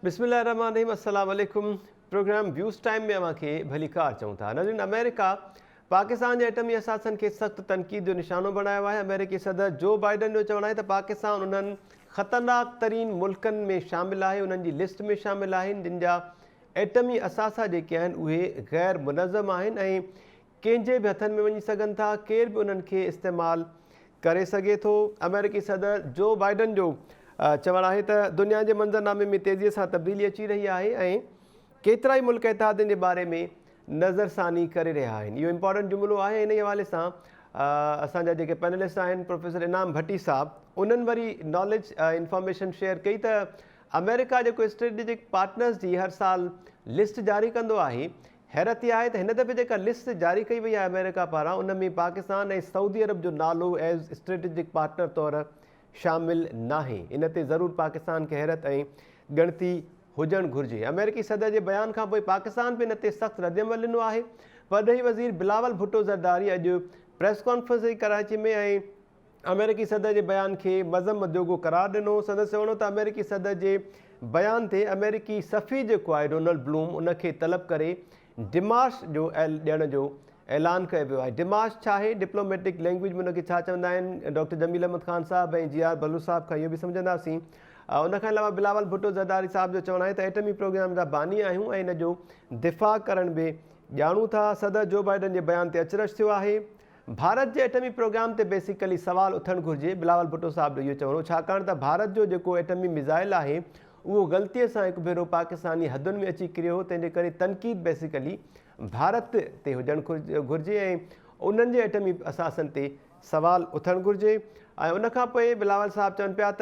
बिस्मिल्लाहिर्रहमानिर्रहीम अस्सलाम वालेकुम। प्रोग्राम व्यूज़ टाइम में अवां खे भली कार चऊं था। नाज़रीन, अमेरिका पाकिस्तान जे एटमी असासनि खे सख़्त तनक़ीद जो निशानो बणायो आहे। अमेरिकी सदर जो बाइडन जो चवणु आहे त पाकिस्तान उन्हनि ख़तरनाक तरीन मुल्कनि में शामिल आहे, उन्हनि जी लिस्ट में शामिल आहिनि जिन जा एटमी असासा जेके आहिनि उहे ग़ैर मुनज़म आहिनि ऐं कंहिंजे बि हथनि में वञी सघनि था, केर बि उन्हनि खे इस्तेमालु करे सघे थो। अमेरिकी सदर जो बाइडन जो चवणु आहे त दुनिया जे मंज़रनामे में तेज़ीअ सां तब्दीली अची रही आहे ऐं केतिरा ई मुल्क इतिहादनि जे बारे में नज़रसानी करे रहिया आहिनि। इहो इम्पॉर्टेंट जुमिलो आहे। इन ई हवाले सां असांजा जेके पैनलिस्ट आहिनि, प्रोफेसर इनाम भट्टी साहब, उन्हनि वरी नॉलेज इंफॉर्मेशन शेयर कई त अमेरिका जेको स्ट्रेटेजिक पार्टनर्स जी हर साल लिस्ट जारी कंदो आहे, हैरत इहा आहे त हिन दफ़े जेका लिस्ट जारी कई वई आहे अमेरिका पारां, उन में पाकिस्तान ऐं सऊदी अरब जो नालो एज़ स्ट्रेटेजिक पार्टनर तौरु शामिल नाहे। इन ते ज़रूरु पाकिस्तान खे हैरत ऐं ॻणती हुजणु घुरिजे। अमेरिकी सदर जे बयान खां पोइ पाकिस्तान बि इन ते सख़्तु रद्दमल ॾिनो आहे। परॾेही वज़ीर बिलावल भुट्टो ज़रदारी अॼु प्रेस कॉन्फ्रेंस कई कराची में ऐं अमेरिकी सदर जे बयान खे मज़म जोॻो करार ॾिनो। संदसि चवणो त अमेरिकी सदर जे बयान ते अमेरिकी सफ़ी जेको आहे डोनाल्ड ब्लूम, उनखे तलब करे डिमाश जो ॾियण जो ऐलान कयो वियो आहे। डिमाश छा आहे, डिप्लोमेटिक लैंग्वेज में उनखे छा चवंदा आहिनि, डॉक्टर जमील अहमद ख़ान साहब ऐं जी आर बलू साहब खां इहो बि सम्झंदासीं। उनखां अलावा बिलावल भुट्टो ज़रदारी साहब जो चवणु आहे त एटमी प्रोग्राम जा बानी आहियूं ऐं इन जो दिफ़ा करण बि ॼाणूं था। सदर जो बाइडन जे बयान ते अचरज थियो आहे। भारत जे एटमी प्रोग्राम ते बेसिकली सवाल उथणु घुरिजे। बिलावल भुट्टो साहब जो इहो चवणो, छाकाणि त भारत जो जेको एटमी मिज़ाइल आहे उहो ग़लतीअ सां हिकु भेरो पाकिस्तानी हदुनि में अची किरियो हो, तंहिंजे करे तनक़ीद बेसिकली भारत ते हुजणु घुरिजे ऐं उन्हनि जे एटमी असासनि ते सवाल उथणु घुरिजे। ऐं उनखां पोइ बिलावल साहब चवनि पिया त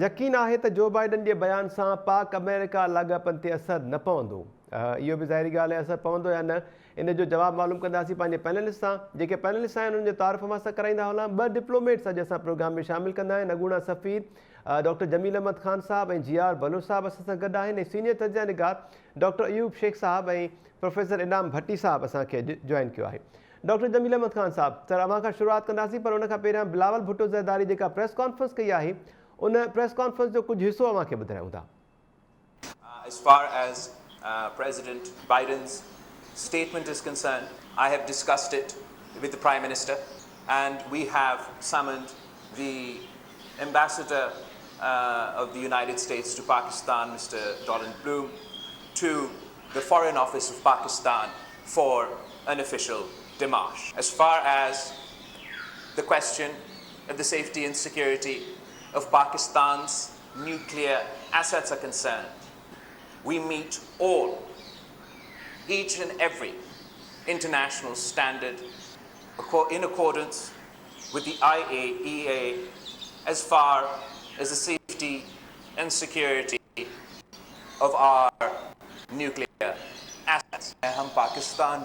यकीन आहे त जो बाइडन जे बयान सां पाक अमेरिका लाॻापनि ते असरु न पवंदो। इहो बि ज़ाहिरी ॻाल्हि आहे, असरु पवंदो या न, इन जो जवाबु मालूम कंदासीं पंहिंजे पैनलिस्ट सां। जेके पैनलिस्ट आहिनि उन्हनि जे तारीफ़ मां सां कराईंदा हलां। ॿ डिप्लोमेट्स अॼु असां प्रोग्राम में शामिलु कंदा आहिनि। अॻूणा सफ़ीर डॉक्टर जमील अहमद ख़ान साहब ऐं जी आर बलू साहब असां सां गॾु आहिनि ऐं सीनियर तर्जुमा निगार डॉक्टर अयूब शेख साहब ऐं प्रोफेसर इनाम भट्टी साहब असांखे अॼु जॉइन कयो आहे। डॉक्टर जमील अहमद ख़ान साहब, सर अव्हां खां शुरूआत कंदासीं, पर उनखां पहिरियां बिलावल भुट्टो ज़रदारी जेका प्रेस कॉन्फ्रेंस कई आहे, उन प्रेस कॉन्फ्रेंस जो कुझु हिसो अव्हांखे ॿुधायूं था। As far as President Biden's statement is concerned, I have discussed it with the Prime Minister, and we have summoned the Ambassador of the United States to Pakistan, Mr. Donald Bloom, to the Foreign Office of Pakistan for an official démarche. As far as the question of the safety and security of Pakistan's nuclear assets are concerned, we meet each and every international standard in accordance with the IAEA as far as the safety and security of our nuclear assets. हम पाकिस्तान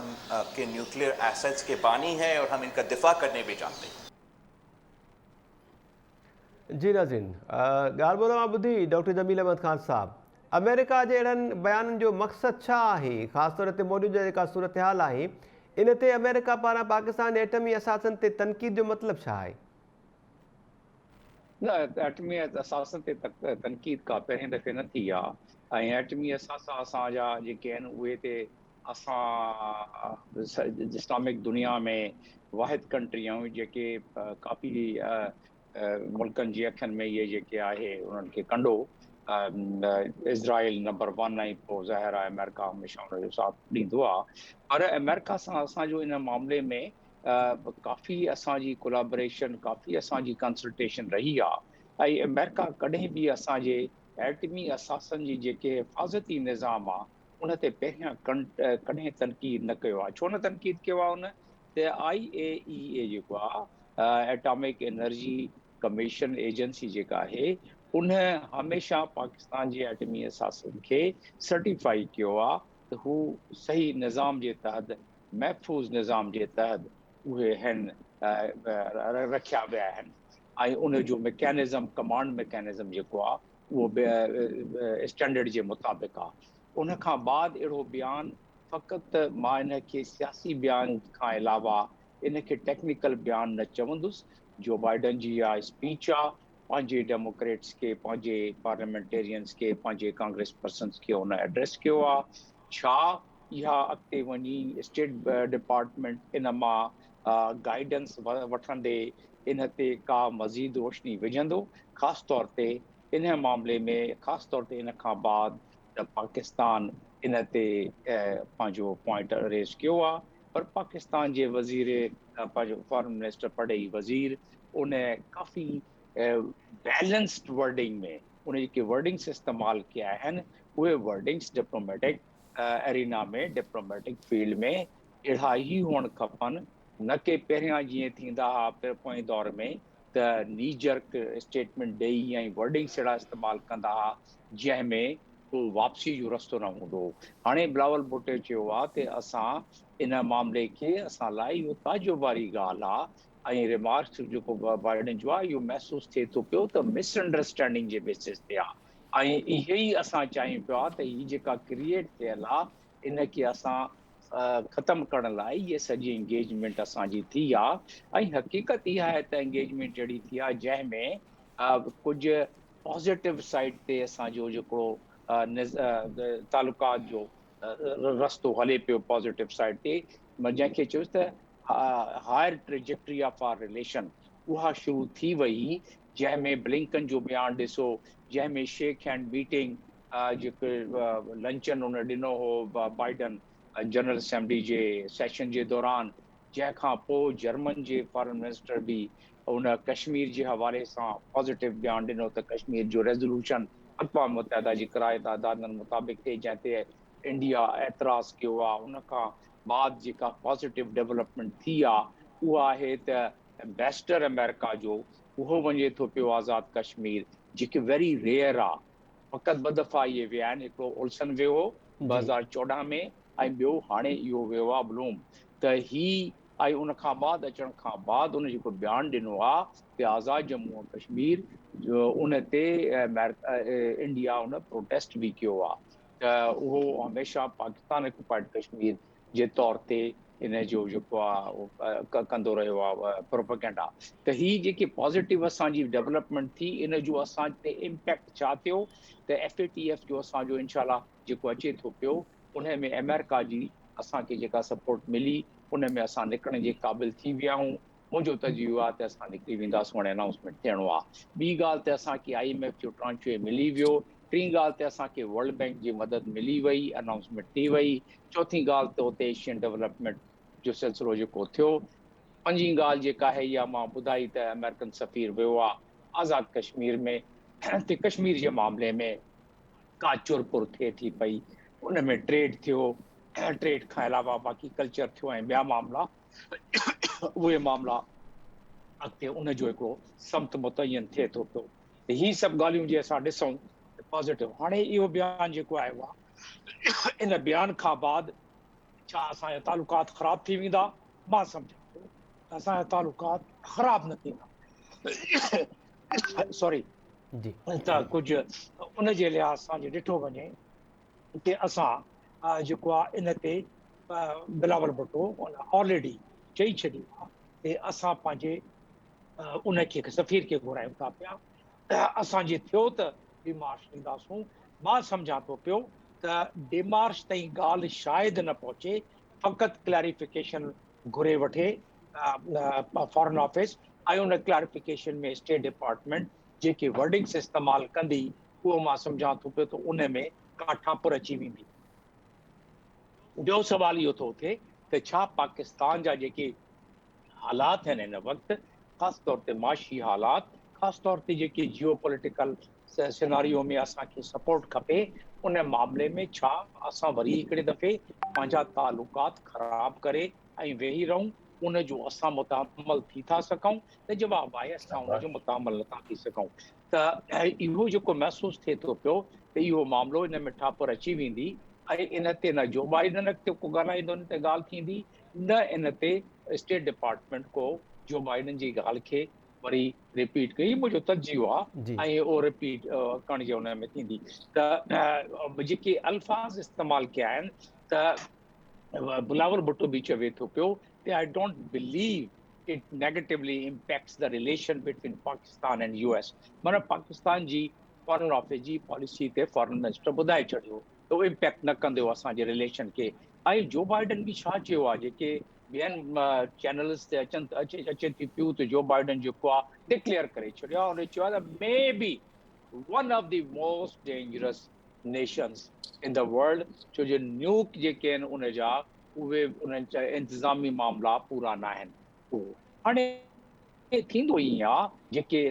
के nuclear assets के बानी हैं और हम इनका दिफा करने भी चाहते हैं। जी नाज़रीन, ॻाल्हि ॿोल मां ॿुधी डॉक्टर जमील अहमद ख़ान साहब, अमेरिका जे अहिड़नि बयाननि जो मक़सदु छा आहे? ख़ासि तौर ते मोदी जो जेका सूरत हाल आहे, इन ते अमेरिका पारां पाकिस्तान जे एटमी असासनि ते तनक़ीद जो मतिलबु छा आहे? न, एटमी असासनि ते तनक़ीद का पहिरें दफ़े न थी आहे ऐं एटमी असासा असांजा जेके आहिनि उहे ते असां इस्लामिक दुनिया में वाहिद कंट्री आहियूं जेके काफ़ी मुल्कनि जी अखियुनि में इहे जेके आहे उन्हनि खे कंडो इज़राइल नंबर 1 ऐं पोइ ज़ाहिर आहे अमेरिका हमेशह हुनजो साथ ॾींदो आहे। पर अमेरिका सां असांजो इन मामले में काफ़ी असांजी कोलैबोरेशन, काफ़ी असांजी कंसल्टेशन रही आहे ऐं अमेरिका कॾहिं बि असांजे एटमी असासनि जी जेके हिफ़ाज़ती निज़ाम आहे उन ते पहिरियां कॾहिं तनक़ीद न कयो आहे। छो न तनक़ीद कयो आहे? उन त IAEA जेको आहे एटॉमिक एनर्जी कमीशन एजेंसी जेका आहे, उन हमेशह पाकिस्तान जे एटमी असासनि खे सर्टिफाई कयो आहे त हू सही निज़ाम जे तहत, महफ़ूज़ निज़ाम जे तहत उहे आहिनि रखिया विया आहिनि ऐं उन जो मैकेनिज़म, कमांड मैकेनिज़म जेको आहे उहो स्टैंडर्ड जे मुताबिक़ आहे। उन खां बाद अहिड़ो बयानु फ़क़ति मां इन खे सियासी बयान खां अलावा इन खे टेक्निकल बयानु न चवंदुसि। जो बाइडन जी इहा स्पीच आहे पंहिंजे डेमोक्रेट्स खे, पंहिंजे पार्लियामेंटेरियंस खे, पंहिंजे कांग्रेस पर्सन्स खे हुन एड्रेस कयो आहे। छा इहा अॻिते वञी स्टेट डिपार्टमेंट इन मां गाइडेंस वठंदे इन ते का मज़ीद रोशनी विझंदो, ख़ासि तौर ते इन मामले में, ख़ासि तौर ते इन खां बाद पाकिस्तान इन ते पंहिंजो पॉइंट रेज़ कयो आहे। पर पाकिस्तान जे वज़ीर पंहिंजो फॉरेन मिनिस्टर पढ़ई वज़ीर उन काफ़ी बैलेंस्ड वर्डिंग में उन जेके वर्डिंग्स इस्तेमालु कया आहिनि उहे वर्डिंग्स डिप्लोमेटिक एरिना में, डिप्लोमेटिक फील्ड में अहिड़ा ई हुअणु खपनि, न कि पहिरियां जीअं थींदा हुआ पोएं दौर में त नी जर्क स्टेटमेंट ॾेई ऐं वर्डिंग्स अहिड़ा इस्तेमालु कंदा हुआ जंहिंमें को वापसी जो रस्तो न हूंदो। हाणे बिलावल भुट्टो चयो आहे त असां इन मामले खे असां लाइ इहो ताजुब वारी ॻाल्हि आहे ऐं रिमार्क्स जेको बाइडन जो आहे इहो महसूसु थिए थो पियो त मिसअंडरस्टैंडिंग जे बेसिस ते आहे ऐं इहे ई असां चाहियूं पिया त हीअ जेका क्रिएट थियल आहे इन खे असां ख़तमु करण लाइ इहे सॼी एंगेजमेंट असांजी थी आहे। ऐं हक़ीक़त इहा आहे त एंगेजमेंट जहिड़ी थी आहे जंहिंमें कुझु पॉज़िटिव साइड ते असांजो जेको तालुकात जो रस्तो हले पियो पॉज़िटिव साइड ते, जंहिंखे चयोसि त higher trajectory of our relation उहा शुरू थी वई, जंहिंमें ब्लिंकन जो बयानु ॾिसो, जंहिंमें शेक हैंड मीटिंग जेके लंचन उन ॾिनो हो बाइडन जनरल असेंबली जे सेशन जे दौरान, जंहिंखां पोइ जर्मन जे फॉरेन मिनिस्टर बि उन कश्मीर जे हवाले सां पॉज़िटिव बयानु ॾिनो त कश्मीर जो रेज़ोल्यूशन अक़वाम मुतहदा जी क़रारदादनि मुताबिक़ थिए, जंहिं ते इंडिया एतिराज़ कयो आहे। उन खां बाद जेका पॉज़िटिव डेवलपमेंट थी आहे उहा आहे त एम्बेसडर अमेरिका जो उहो वञे थो पियो आज़ाद कश्मीर, जेके वेरी रेयर आहे। फ़क़ति ॿ दफ़ा इहे विया आहिनि, हिकिड़ो ओल्सन वियो हो 2014 में ऐं ॿियो हाणे इहो वियो आहे ब्लूम। त ही ऐं उन खां बाद अचण खां बाद उन जेको बयानु ॾिनो आहे कि आज़ाद जम्मू ऐं कश्मीर जो उन ते इंडिया उन प्रोटेस्ट बि कयो आहे, त उहो हमेशह पाकिस्तान ऑक्युपाइड कश्मीर जे तौर ते इन जो जेको आहे कंदो रहियो आहे प्रोपेगेंडा। त ही जेके पॉज़िटिव असांजी डेवलपमेंट थी इन जो असां ते इम्पैक्ट छा थियो त FATF जो असांजो इनशाला जेको अचे थो पियो उन में अमेरिका जी असांखे जेका सपोर्ट मिली उन में असां निकिरण जे क़ाबिल थी विया आहियूं। मुंहिंजो तजुर्बो आहे त असां निकिरी वेंदासीं, हाणे अनाउंसमेंट थियणो आहे। ॿी ॻाल्हि त असांखे IMF जो ट्रांशे मिली वियो। टी ॻाल्हि ते असांखे वर्ल्ड बैंक जी मदद मिली वई, अनाउंसमेंट थी वई। चौथी ॻाल्हि त हुते एशियन डेवलपमेंट जो सिलसिलो जेको थियो। पंजी ॻाल्हि जेका आहे इहा मां ॿुधाई त अमेरिकन सफ़ीर वियो आहे आज़ाद कश्मीर में, ते कश्मीर जे मामले में का चुरपुर थिए थी पई, उन में ट्रेड थियो, ट्रेड खां अलावा बाक़ी कल्चर थियो ऐं ॿिया मामला, उहे मामला अॻिते उन जो हिकिड़ो सम्त मुतयन थिए थो पियो। त ही सभु ॻाल्हियूं जे असां ॾिसूं पॉज़िटिव। हाणे इहो बयानु जेको आयो आहे इन बयान खां बाद छा असांजा तालुकात ख़राब थी वेंदा? मां सम्झां थो असांजा तालुकात ख़राब न थींदा, सॉरी, त कुझु उन जे लिहाज़ सां जे ॾिठो वञे कि असां जेको आहे इन ते बिलावल भुट्टो ऑलरेडी चई छॾियो आहे कि असां पंहिंजे उन खे सफ़ीर खे घुरायूं था पिया। असांजे थियो त डिमार्श ॾींदासूं। मां सम्झां थो पियो त डिमार्श ताईं ॻाल्हि शायदि न पहुचे, फ़क़ति क्लैरिफिकेशन घुरे वठे फॉरेन ऑफिस ऐं उन क्लैरिफिकेशन में स्टेट डिपार्टमेंट जेके वर्डिंग्स इस्तेमालु कंदी उहो मां सम्झां थो पियो त उन में का ठापुर अची वेंदी। ॿियो सवाल इहो थो थिए त छा पाकिस्तान जा जेके हालात आहिनि हिन वक़्तु, ख़ासि तौर ते माशी हालात, ख़ासि तौर ते जेके जियो पॉलिटिकल सिनारियो में असांखे सपोर्ट खपे, उन मामले में छा असां वरी हिकिड़े दफ़े पंहिंजा तालुकात ख़राब करे ऐं वेही रहूं, उन जो असां मुतामल थी था सघूं? त जवाबु आहे असां उन जो मुतामल नथा थी सघूं। त इहो जेको महसूसु थिए थो पियो त इहो मामिलो इन में ठापुर अची वेंदी ऐं इन ते न जो बाइडन ते को ॻाल्हाईंदो इन ते ॻाल्हि थींदी, न इन ते स्टेट डिपार्टमेंट को जो बाइडन जी ॻाल्हि खे वरी रिपीट कई। मुंहिंजो तजियो आहे ऐं उहो रिपीट करण जे हुन में थींदी। त जेके अल्फाज़ इस्तेमालु कया आहिनि त बिलावल भुट्टो बि चवे थो पियो त I don't believe it negatively impacts the relation between Pakistan and US. माना पाकिस्तान जी फॉरेन ऑफिस जी पॉलिसी ते फॉरेन मिनिस्टर ॿुधाए छॾियो त उहो इम्पैक्ट न कंदो असांजे रिलेशन खे। ऐं जो बाइडन बि छा चयो आहे, जेके ॿियनि चैनल्स ते अचे थी पियूं त जो बाइडन जेको आहे डिक्लेयर करे छॾियो आहे, उन चयो आहे त may be one of the most dangerous Nations in the world, छो जो न्यूक जेके आहिनि उन जा उहे उन्हनि जा इंतिज़ामी मामला पूरा न आहिनि। हाणे थींदो ई आहे, जेके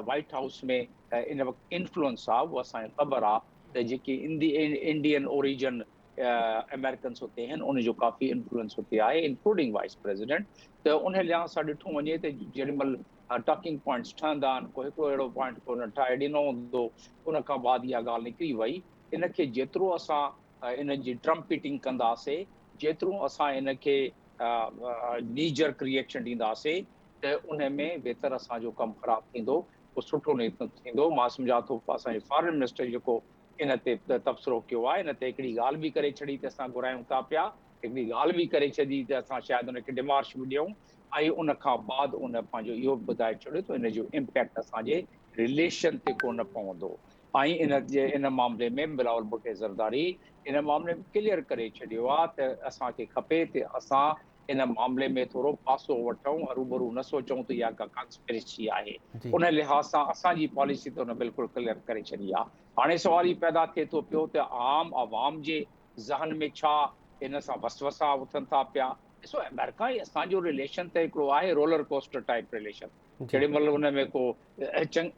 वाइट हाउस में इन वक़्तु इन्फ्लुएंस आहे उहो असांखे ख़बर आहे त जेके इंडियन ओरिजिन अमेरिकन्स हुते आहिनि उनजो काफ़ी इन्फ्लुएंस हुते आहे, इंक्लूडिंग वाइस प्रेसिडेंट। त उन लिहाज़ सां ॾिठो वञे त जेॾीमहिल टॉकिंग पॉइंट्स ठहंदा आहिनि, को हिकिड़ो अहिड़ो पॉइंट को न ठाहे ॾिनो हूंदो, उन खां बाद इहा ॻाल्हि निकिरी वई। इनखे जेतिरो असां इन जी ट्रम्पिटिंग कंदासीं, जेतिरो असां इनखे नीजर्क रिएक्शन ॾींदासीं, त उन में बहितर असांजो कमु ख़राबु थींदो, उहो सुठो न थींदो। मां सम्झा थो असांजे फॉरेन मिनिस्टर जेको इन ते तबसरो कयो आहे, इन ते हिकिड़ी ॻाल्हि बि करे छॾी त असां घुरायूं था पिया, हिकिड़ी ॻाल्हि बि करे छॾी त असां शायदि उनखे डिमार्श बि ॾियूं, ऐं उन खां बाद उन पंहिंजो इहो ॿुधाए छॾियो त इन जो इम्पैक्ट असांजे रिलेशन ते कोन पवंदो। ऐं इन मामले में बिलावल भुट्टो ज़रदारी इन मामले में क्लियर करे छॾियो आहे त असांखे खपे त असां इन मामले में थोरो पासो वठूं, हरूभरू न सोचूं त इहा का कॉन्स्पिरेसी आहे। जी उन लिहाज़ सां असांजी पॉलिसी त उन बिल्कुलु क्लियर करे छॾी आहे। हाणे सुवाल ई पैदा थिए थो पियो त आम आवाम जे ज़हन में छा इन सां वसवसा उथनि था पिया। ॾिसो, अमेरिका ऐं असांजो रिलेशन त हिकिड़ो आहे रोलर कोस्टर टाइप रिलेशन। जी जेॾी महिल उन में को चङ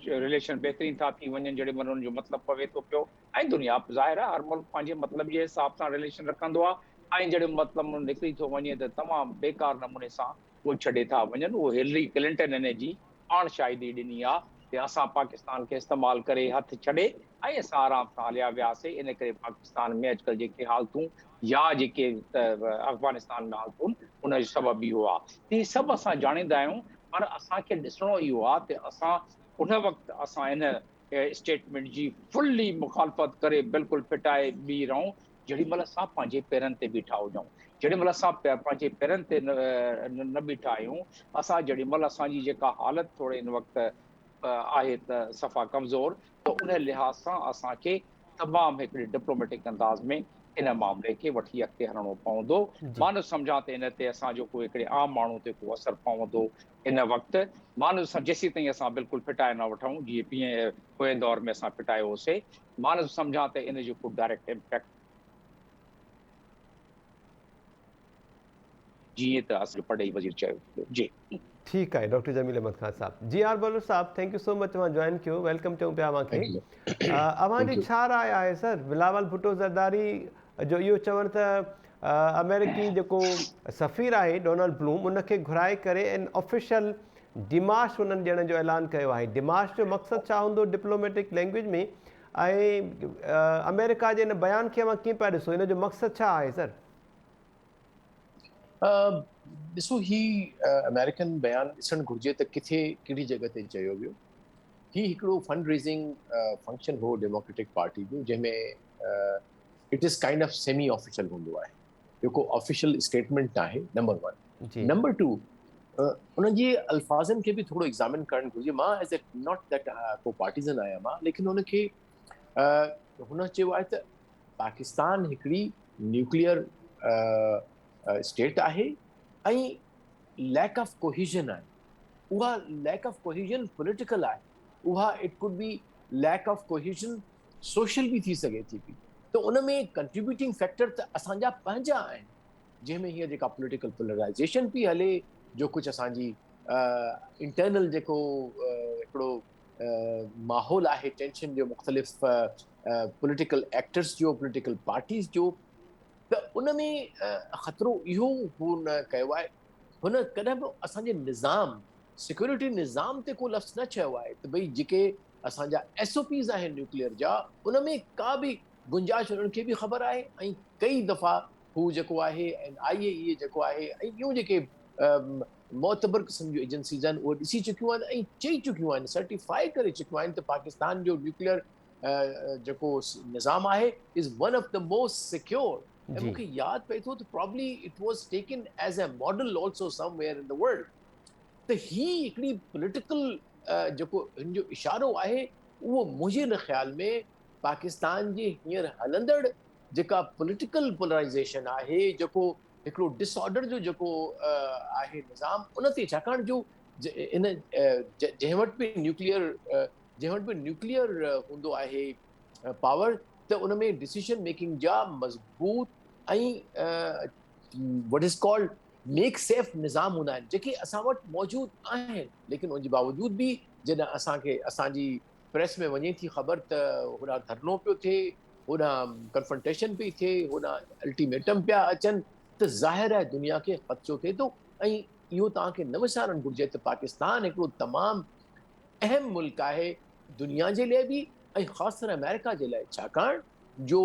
रिलेशन बहितरीन था थी वञनि, जेॾी महिल उनजो मतिलबु पवे थो पियो, ऐं दुनिया ज़ाहिर आहे हर मुल्क पंहिंजे मतिलब जे हिसाब सां रिलेशन रखंदो आहे, ऐं जॾहिं मतिलबु निकिरी थो वञे त तमामु बेकार नमूने सां उहे छॾे था वञनि। उहो हिलरी क्लिंटन इन जी पाण शाहिदी ॾिनी आहे कि असां पाकिस्तान खे इस्तेमालु करे हथु छॾे ऐं असां आराम सां हलिया वियासीं। इन करे पाकिस्तान में अॼुकल्ह जेके हालतूं या जेके अफ़गानिस्तान में हालतूं, उनजो सबबु इहो आहे। ही सभु असां ॼाणींदा आहियूं, पर असांखे ॾिसणो इहो आहे त असां उन वक़्तु असां इन स्टेटमेंट जी फुल्ली मुखालफ़त करे बिल्कुलु फिटाए बीह रहूं जेॾी महिल असां पंहिंजे पेरनि ते बीठा हुजूं। जेॾी महिल असां पंहिंजे पेरनि ते न बीठा आहियूं, असां जेॾी महिल असांजी जेका हालत थोरे हिन वक़्तु आहे त सफ़ा कमज़ोर, त उन लिहाज़ सां असांखे तमामु हिकिड़े डिप्लोमेटिक अंदाज़ में इन मामले खे वठी अॻिते हलणो पवंदो। जी मां न सम्झां त इन ते असांजो को हिकिड़े आम माण्हू ते को असरु पवंदो इन वक़्तु। मां न जेसीं ताईं असां बिल्कुलु फिटाए न वठूं, जीअं पोएं दौर में असां फिटायो होसीं, मां न सम्झां त इन जो को डायरेक्ट इम्पैक्ट जीअं त असां पढ़ई वज़ीर चयो। जी ठीकु आहे डॉक्टर जमील अहमद ख़ान साहब। जी आर बलोच साहब, थैंक यू सो मच तव्हां जॉइन कयो, वेलकम चऊं पिया अव्हांखे। अव्हांजी छा राय आहे सर बिलावल भुट्टो ज़रदारी जो इहो चवणु त अमेरिकी जेको सफ़ीर आहे डोनाल्ड ब्लूम, उनखे घुराए करे एन ऑफिशियल डिमार्श उन्हनि ॾियण जो ऐलान कयो आहे। डिमार्श जो मक़सदु छा हूंदो डिप्लोमेटिक लैंग्वेज में, ऐं अमेरिका जे इन बयान खे अव्हां कीअं पिया ॾिसो, इन जो मक़सदु छा आहे सर? ॾिसो, ही अमेरिकन बयान ॾिसणु घुरिजे त किथे कहिड़ी जॻह ते चयो वियो। ही हिकिड़ो फंड रेज़िंग फंक्शन हो डेमोक्रेटिक पार्टी जो, जंहिंमें it is kind of semi official हूंदो आहे, जेको ऑफिशियल स्टेटमेंट आहे, नंबर 1। नंबर 2, उन्हनि जे अल्फाज़नि खे बि थोरो एग्ज़ामिन करणु घुरिजे। मां एज़ ए नॉट दैट को पार्टिज़न आहियां मां, लेकिन हुनखे हुन चयो आहे त पाकिस्तान हिकिड़ी न्यूक्लियर स्टेट आहे ऐं लैक ऑफ कोहिजन आहे। उहा लैक ऑफ कोहिजन पॉलिटिकल आहे, उहा it could be lack of cohesion social भी थी सघे थी। तो उन में कंट्रीब्यूटिंग फैक्टर त असांजा पंहिंजा आहिनि, जंहिंमें हीअ जेका पॉलिटिकल पोलराइजेशन पई हले, जो कुझु असांजी इंटरनल जेको हिकिड़ो माहौल आहे टेंशन जो, मुख़्तलिफ़ पॉलिटिकल एक्टर्स जो, पॉलिटिकल पार्टीज़ जो, त उन में ख़तरो इहो हुन कयो आहे। हुन कॾहिं बि असांजे निज़ाम, सिक्योरिटी निज़ाम ते को लफ़्ज़ न चयो आहे त भई जेके असांजा SOPs आहिनि न्यूक्लियर जा, उन में का बि गुंजाइश उन्हनि खे बि ख़बर आहे। ऐं कई दफ़ा हू जेको आहे IAEA जेको आहे, ऐं ॿियूं जेके मोतबर क़िस्म जूं एजेंसीज़ आहिनि, उहे ॾिसी चुकियूं आहिनि ऐं चई चुकियूं आहिनि, सर्टिफाई करे चुकियूं आहिनि त पाकिस्तान जो न्यूक्लियर जेको निज़ाम आहे is one of the most secure. ऐं जी मूंखे यादि पए थो त probably it was taken as a model also somewhere in the world त ही हिकिड़ी पॉलिटिकल जेको हिन जो इशारो आहे उहो मुंहिंजे न ख़्याल में पाकिस्तान जी हींअर हलंदड़ जेका पॉलिटिकल पोलराइज़ेशन आहे जेको हिकिड़ो डिसऑर्डर जो जेको आहे निज़ाम उन ते छाकाणि जो इन जंहिं वटि बि न्यूक्लियर हूंदो आहे पावर त उन में डिसीजन मेकिंग जा मज़बूत ऐं वट इज़ कॉल्ड मेक सेफ निज़ाम हूंदा आहिनि जेके असां वटि मौजूदु आहिनि लेकिन उनजे बावजूदि बि जॾहिं असांखे असांजी प्रेस में वञे थी ख़बर त होॾां धरनो पियो थिए होॾां कन्फ्रंटेशन पई थिए होॾां अल्टीमेटम पिया अचनि त ज़ाहिर आहे दुनिया खे ख़दशो थिए थो ऐं इहो तव्हांखे न विसारणु घुरिजे त पाकिस्तान हिकिड़ो तमामु अहम मुल्क आहे दुनिया जे लाइ बि ऐं ख़ासि कर अमेरिका जे लाइ छाकाणि जो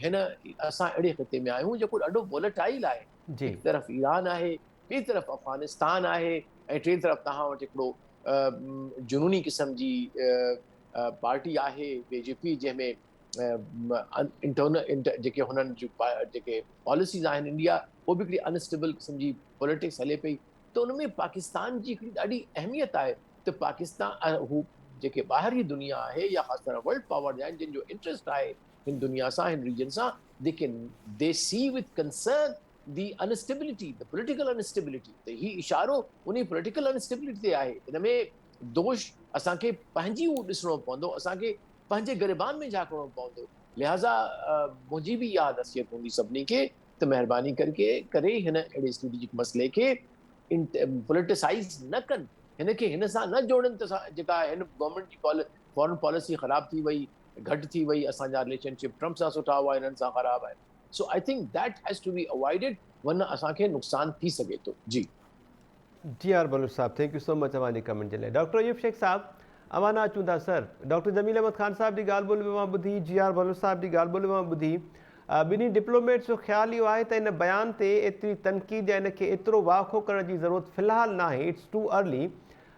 हिन असां अहिड़े ख़िते में आहियूं जेको ॾाढो वोलेटाइल आहे जी हिकु तरफ़ ईरान आहे ॿी तरफ़ अफ़गानिस्तान आहे ऐं टी तरफ़ तव्हां वटि हिकिड़ो जुनूनी क़िस्म जी पार्टी आहे बीजेपी जंहिंमें इंटरनल जेके हुननि जूं जेके पॉलिसीज़ आहिनि इंडिया उहो बि हिकिड़ी अनस्टेबल क़िस्म जी पॉलिटिक्स हले पई त उन में पाकिस्तान जी हिकिड़ी ॾाढी अहमियत आहे त पाकिस्तान हू जेके ॿाहिरी दुनिया आहे या ख़ासि कर वर्ल्ड पावर जा आहिनि जिन जो इंट्रस्ट आहे हिन दुनिया सां हिन रीजन सां दे सी with concern the instability the political instability त ही इशारो उन पॉलिटिकल अनस्टेबिलिटी ते आहे इन में दोष असांखे पंहिंजी उहो ॾिसणो पवंदो असांखे पंहिंजे गिरबान में झांकणो पवंदो लिहाज़ा मुंहिंजी बि इहा नसीहत हूंदी सभिनी खे त महिरबानी करे हिन अहिड़े स्ट्रेटेजिक मसइले खे पोलिटिसाइज़ न कनि हिन खे हिन सां न जोड़नि त जेका हिन गवर्नमेंट जी फॉरेन पॉलिसी ख़राब थी वई घटि थी वई असांजा रिलेशनशिप ट्रम्प सां सुठा हुआ हिननि सां ख़राब आहिनि so I think that has to be avoided वरना असांखे नुक़सान थी सघे थो जी जी आर बलूच साहब थैंक यू सो मच अवानी कमेंट के लिए डॉक्टर अयूब शेख साहब अवाना अचूं था सर डॉक्टर जमील अहमद खान साहब की ॻाल्हि ॿोली मां ॿुधी जी आर बलूच साहब की ॻाल्हि ॿोली मां ॿुधी ॿिन्ही डिप्लोमेट्स जो ख़्यालु इहो आहे त इन बयान ते एतिरी तनक़ीद या इनखे एतिरो वाखो करण जी ज़रूरत फ़िलहाल न आहे it's too early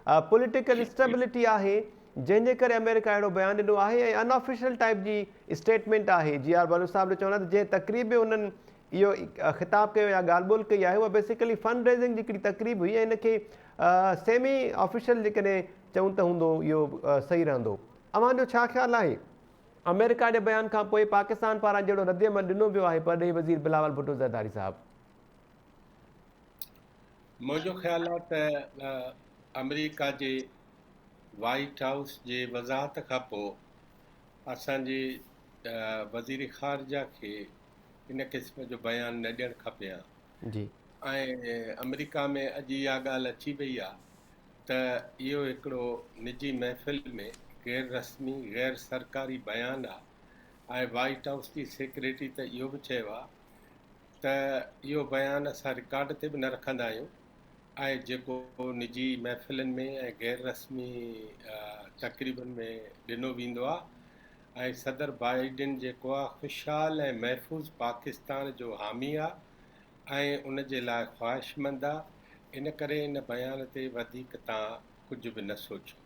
political stability आहे जंहिंजे करे अमेरिका अहिड़ो बयानु ॾिनो आहे ऐं अनऑफिशियल टाइप जी स्टेटमेंट आहे जी आर बलूच साहब ने चवंदा त जंहिं तक़रीब में उन्हनि इहो ख़िताब कयो या ॻाल्हि ॿोल कई आहे उहा बेसिकली फंड रेज़िंग जी हिकिड़ी तक़रीब हुई ऐं इनखे सेमी ऑफिशियल जेकॾहिं चऊं त हूंदो इहो सही रहंदो अव्हांजो छा ख़्यालु आहे अमेरिका जे बयान खां पोइ पाकिस्तान पारां जहिड़ो रद्दमल ॾिनो वियो आहे परॾेही वज़ीर बिलावल भुट्टो ज़रदारी साहब मुंहिंजो ख़्यालु आहे त अमेरिका जे वाइट हाउस जे वज़ाहत खां पोइ असांजे वज़ीर ख़ारजा खे इन क़िस्म जो बयानु न ॾियणु खपे हा जी ऐं अमेरिका में अॼु इहा ॻाल्हि अची वई आहे त इहो हिकिड़ो निजी महफ़िल में गैर रस्मी गैर सरकारी बयानु आहे ऐं वाइट हाउस जी सेक्रेटरी त इहो बि चयो आहे त इहो बयानु असां रिकॉर्ड ते बि न रखंदा आहियूं ऐं जेको निजी महफ़िलनि में ऐं गैर रस्मी तक़रीबनि में ॾिनो वेंदो आहे ऐं सदर बाइडेन जेको आहे ख़ुशहाल ऐं महफ़ूज़ पाकिस्तान जो हामी आहे ऐं उन जे लाइ ख़्वाहिशमंद आहे इन करे इन बयान ते वधीक तव्हां कुझु बि न सोचो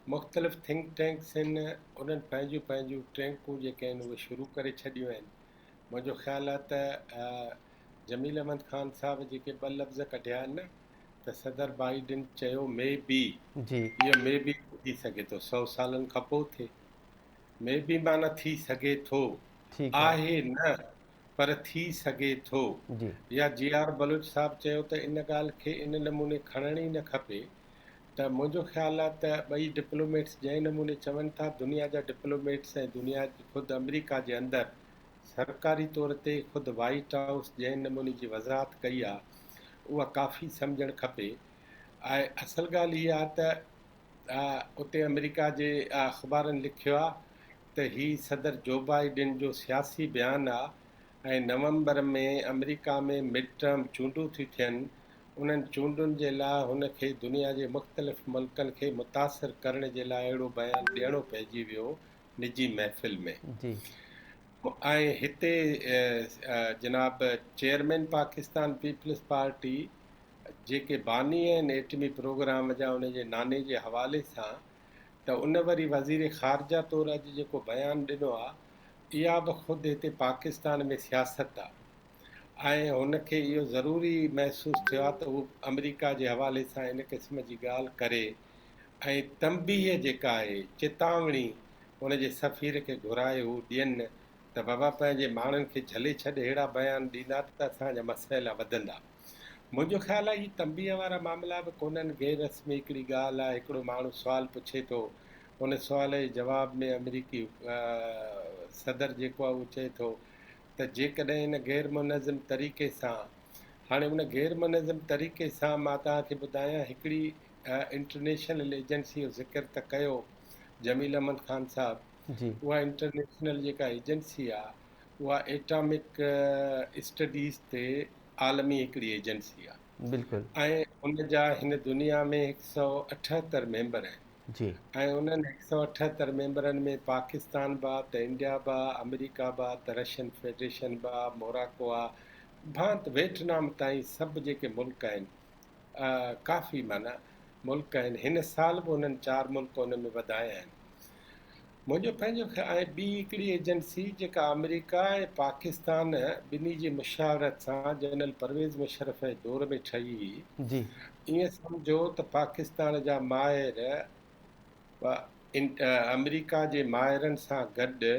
मुख़्तलिफ़ थिंक टैंक्स आहिनि उन्हनि पंहिंजूं पंहिंजूं टैंकूं जेके आहिनि उहे शुरू करे छॾियूं आहिनि मुंहिंजो ख़्यालु आहे त जमील अहमद ख़ान साहब जेके ॿ लफ़्ज़ कढिया आहिनि त सदर बाइडेन चयो मे बी जी इहो मे बी थी सघे थो 100 सालनि खां पोइ थिए मे बी माना थी सघे थो ठीकु आहे न पर थी सघे थो जी या जी आर बलूच साहब चयो त इन ॻाल्हि खे इन नमूने खणण ई न खपे त मुंहिंजो ख़्यालु आहे त ॿई डिप्लोमेट्स जंहिं नमूने चवनि था दुनिया जा डिप्लोमेट्स ऐं दुनिया ख़ुदि अमेरिका जे अंदरि सरकारी तौर ते ख़ुदि वाइट हाउस जंहिं नमूने जी वज़ाहत कई आहे उहा काफ़ी सम्झणु खपे ऐं असल ॻाल्हि इहा आहे त उते अमेरिका जे अख़बारनि लिखियो आहे त हीउ सदर जो बाइडेन जो सियासी बयानु आहे ऐं नवंबर में अमेरिका में मिड टर्म चूंडूं थी थियनि उन्हनि चूंडुनि जे लाइ हुनखे दुनिया जे मुख़्तलिफ़ मुल्कनि खे मुतासिर करण जे लाइ अहिड़ो बयानु ॾियणो पइजी वियो निजी महफ़िल में जी ऐं हिते जनाब चेयरमैन पाकिस्तान पीपल्स पार्टी जेके बानी आहिनि एटमी प्रोग्राम जा उन जे नाने जे हवाले सां त उन वरी वज़ीर ख़ारजा तौरु अॼु जेको बयानु ॾिनो आहे इहा बि ख़ुदि हिते पाकिस्तान में सियासत आहे ऐं हुनखे इहो ज़रूरी महसूसु थियो आहे त उहो अमेरिका जे हवाले सां इन क़िस्म जी ॻाल्हि करे ऐं तंबीह जेका आहे चेतावनी हुनजे सफ़ीर खे घुराए हू ॾियनि त बाबा पंहिंजे माण्हुनि खे झले छॾे अहिड़ा बयान ॾींदा त असांजा मसइला वधंदा। मुंहिंजो ख़्यालु आहे हीअ तंबीह वारा मामला बि कोन्हनि, गैर रस्मी हिकिड़ी ॻाल्हि आहे। हिकिड़ो माण्हू सुवालु पुछे थो, उन सुवाल जे जवाब में अमरीकी सदर जेको आहे उहो चए थो त जेकॾहिं इन गैर मुनज़िम तरीक़े सां, हाणे उन गैर मुनज़िम तरीक़े सां मां तव्हांखे ॿुधायां, हिकिड़ी इंटरनेशनल एजेंसी जो ज़िक्र त कयो जमील अहमद ख़ान साहब, जी उहा इंटरनेशनल जेका एजेंसी आहे उहा एटॉमिक स्टडीज़ ते आलमी हिकिड़ी एजेंसी आहे बिल्कुलु ऐं उन जा हिन दुनिया में 178 मेंबर आहिनि जी ऐं उन्हनि 178 मेंबरनि में पाकिस्तान बि आहे, त इंडिया बि आहे, अमेरिका बि आहे, त रशियन फेडरेशन बि आहे, मोराको आहे, भांत वियतनाम ताईं सभु जेके मुल्क आहिनि, काफ़ी माना मुल्क आहिनि। हिन साल बि उन्हनि 4 मुल्क उन में वधाया आहिनि। मुंहिंजो पंहिंजो ऐं ॿी हिकिड़ी एजेंसी जेका अमेरिका ऐं पाकिस्तान ॿिन्ही जी मुशावरत सां जनरल परवेज़ मुशर्रफ जे दौर में ठही हुई। जी ईअं सम्झो त पाकिस्तान जा माहिर अमेरिका जे माहिरनि सां गॾु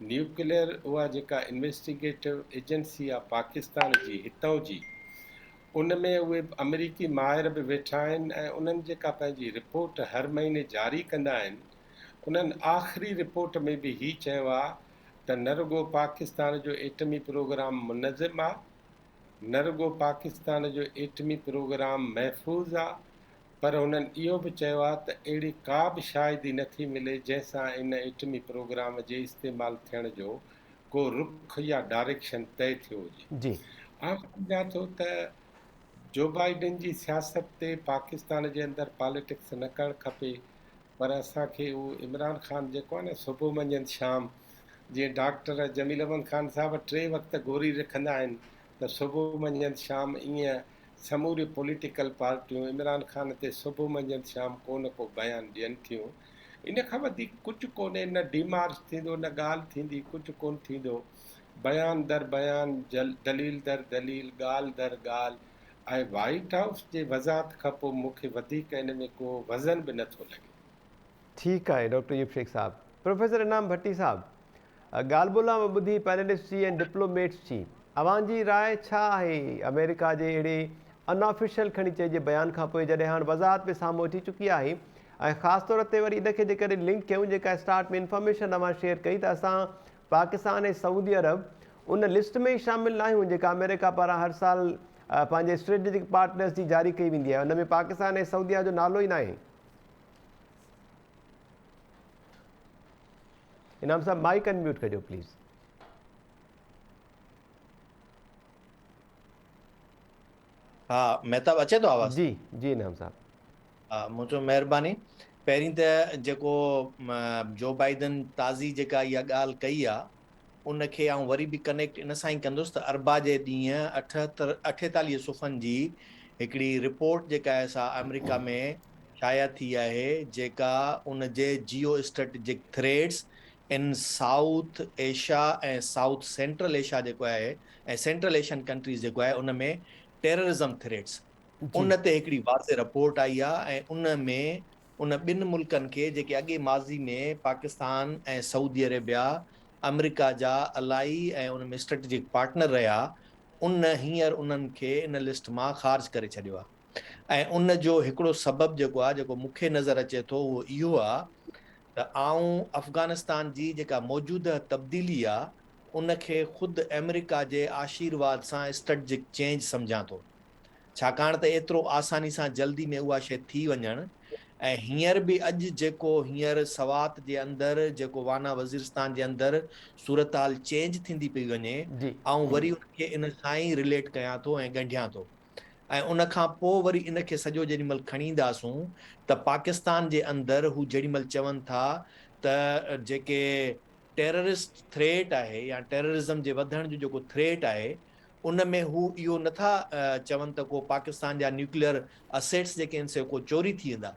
न्यूक्लियर उहा जेका इन्वेस्टिगेटिव एजेंसी आहे पाकिस्तान जी हितां जी, उन में उहे अमेरिकी माहिर बि वेठा आहिनि ऐं उन्हनि जेका पंहिंजी रिपोर्ट हर महीने जारी कंदा आहिनि, उन्हनि आख़िरी रिपोर्ट में बि ही चयो आहे त न रुगो पाकिस्तान जो एटमी प्रोग्राम मुनज़िम आहे, न रुगो पाकिस्तान जो एटमी प्रोग्राम महफ़ूज़ आहे, पर हुननि इहो बि चयो आहे त अहिड़ी का बि शाइदी नथी मिले जंहिंसां इन एटमी प्रोग्राम जे इस्तेमालु थियण जो को रुख या डायरेक्शन तय थियो हुजे। जी आउं सम्झां थो त जो बाइडन जी सियासत ते पाकिस्तान जे अंदरि पॉलिटिक्स न करणु खपे, पर असांखे उहो इमरान ख़ान जेको आहे न, सुबुह मंझंदि शाम, जीअं डॉक्टर जमील अहमद ख़ान साहब 3 वक़्त गोरी रखंदा आहिनि, त सुबुह मंझंदि शाम ईअं समूरी पॉलिटिकल पार्टियूं इमरान ख़ान ते सुबुह मंझंदि शाम को न को बयानु ॾियनि थियूं। इन खां वधीक कुझु कोन्हे, न डीमार्च थींदो, न ॻाल्हि थींदी, कुझु कोन थींदो। बयान दर बयान, दलील दर दलील, ॻाल्हि दर ॻाल्हि, ऐं वाइट हाउस जे वज़ाहत खां पोइ मूंखे वधीक इन में को वज़न बि नथो लॻे। ठीकु आहे डॉक्टर यूब शेख साहब। प्रोफेसर इनाम भट्टी साहब, ॻाल्हि ॿोला ॿुधी पैनलिस्ट जी ऐं डिप्लोमेट्स जी, अवां राय छा आहे अमेरिका जे अहिड़े अनऑफिशियल खणी चइजे बयान खां पोइ, जॾहिं हाणे वज़ाहत बि साम्हूं अची चुकी आहे, ऐं ख़ासि तौर ते वरी इनखे जेकॾहिं लिंक कयूं, जेका स्टार्ट में इंफॉर्मेशन अवां शेयर कई त असां पाकिस्तान ऐं सऊदी अरब उन लिस्ट में ई शामिल न आहियूं जेका अमेरिका पारां हर साल पंहिंजे स्ट्रेटेजिक पार्टनर्स जी जारी कई वेंदी आहे, उन में पाकिस्तान ऐं सऊदीया जो नालो ई न आहे। इनाम साहब माइक अनम्यूट कजो प्लीज़। हाँ मेहताब अचे तो आवाज़? जी जी इनाम साहब। हा मुझो महिरबानी। पहिरीं त जेको जो बाइडन ताज़ी जेका इहा ॻाल्हि कई आहे उनखे आउं वरी बि कनेक्ट इन सां ई कंदुसि त अरबा जे ॾींहुं 48 सुफ़नि जी हिकिड़ी रिपोर्ट जेका आहे सा अमेरिका में शाया थी आहे, जेका उन जे जियो स्ट्रेटेजिक थ्रेड्स इन साउथ एशिया ऐं साउथ सेंट्रल एशिया जेको आहे ऐं सेंट्रल एशियन कंट्रीज़ जेको आहे उन में टेररिज़म थ्रेड्स, उन ते हिकिड़ी वाज़े रिपोर्ट आई आहे। ऐं उन में उन 2 मुल्कनि खे जेके अॻे माज़ी में पाकिस्तान ऐं सऊदी अरेबिया अमेरिका जा अलाई ऐं उन में स्ट्रेटेजिक पार्टनर रहिया, उन हींअर उन्हनि खे इन लिस्ट मां ख़ारिज करे छॾियो आहे। ऐं उन जो हिकिड़ो सबबु जेको आहे, जेको मूंखे नज़र अचे थो, उहो इहो आहे त आउं अफ़गानिस्तान जी जेका मौजूदा तब्दीली आहे उनखे ख़ुदि अमेरिका जे आशीर्वाद सां स्ट्रेटेजिक चेंज सम्झां थो, छाकाणि त एतिरो आसानी सां जल्दी में उहा शइ थी वञणु। ऐं हींअर बि अॼु जेको हींअर सवात जे अंदरि जेको वाना वज़ीरस्तान जे अंदरि सूरत हाल चेंज थींदी पई वञे, ऐं वरी उनखे इन सां ई रिलेट कयां थो ऐं ॻंढियां थो। ऐं उन खां पोइ वरी इनखे सॼो जेॾीमहिल खणी ईंदासूं त पाकिस्तान जे अंदरि हू जेॾीमहिल चवनि था त जेके टेररिस्ट थ्रेट आहे या टेररिज़म जे वधण जो जेको थ्रेट आहे, उन में हू इहो नथा चवनि त को पाकिस्तान जा न्यूक्लियर असेट्स जेके आहिनि से को चोरी थी वेंदा,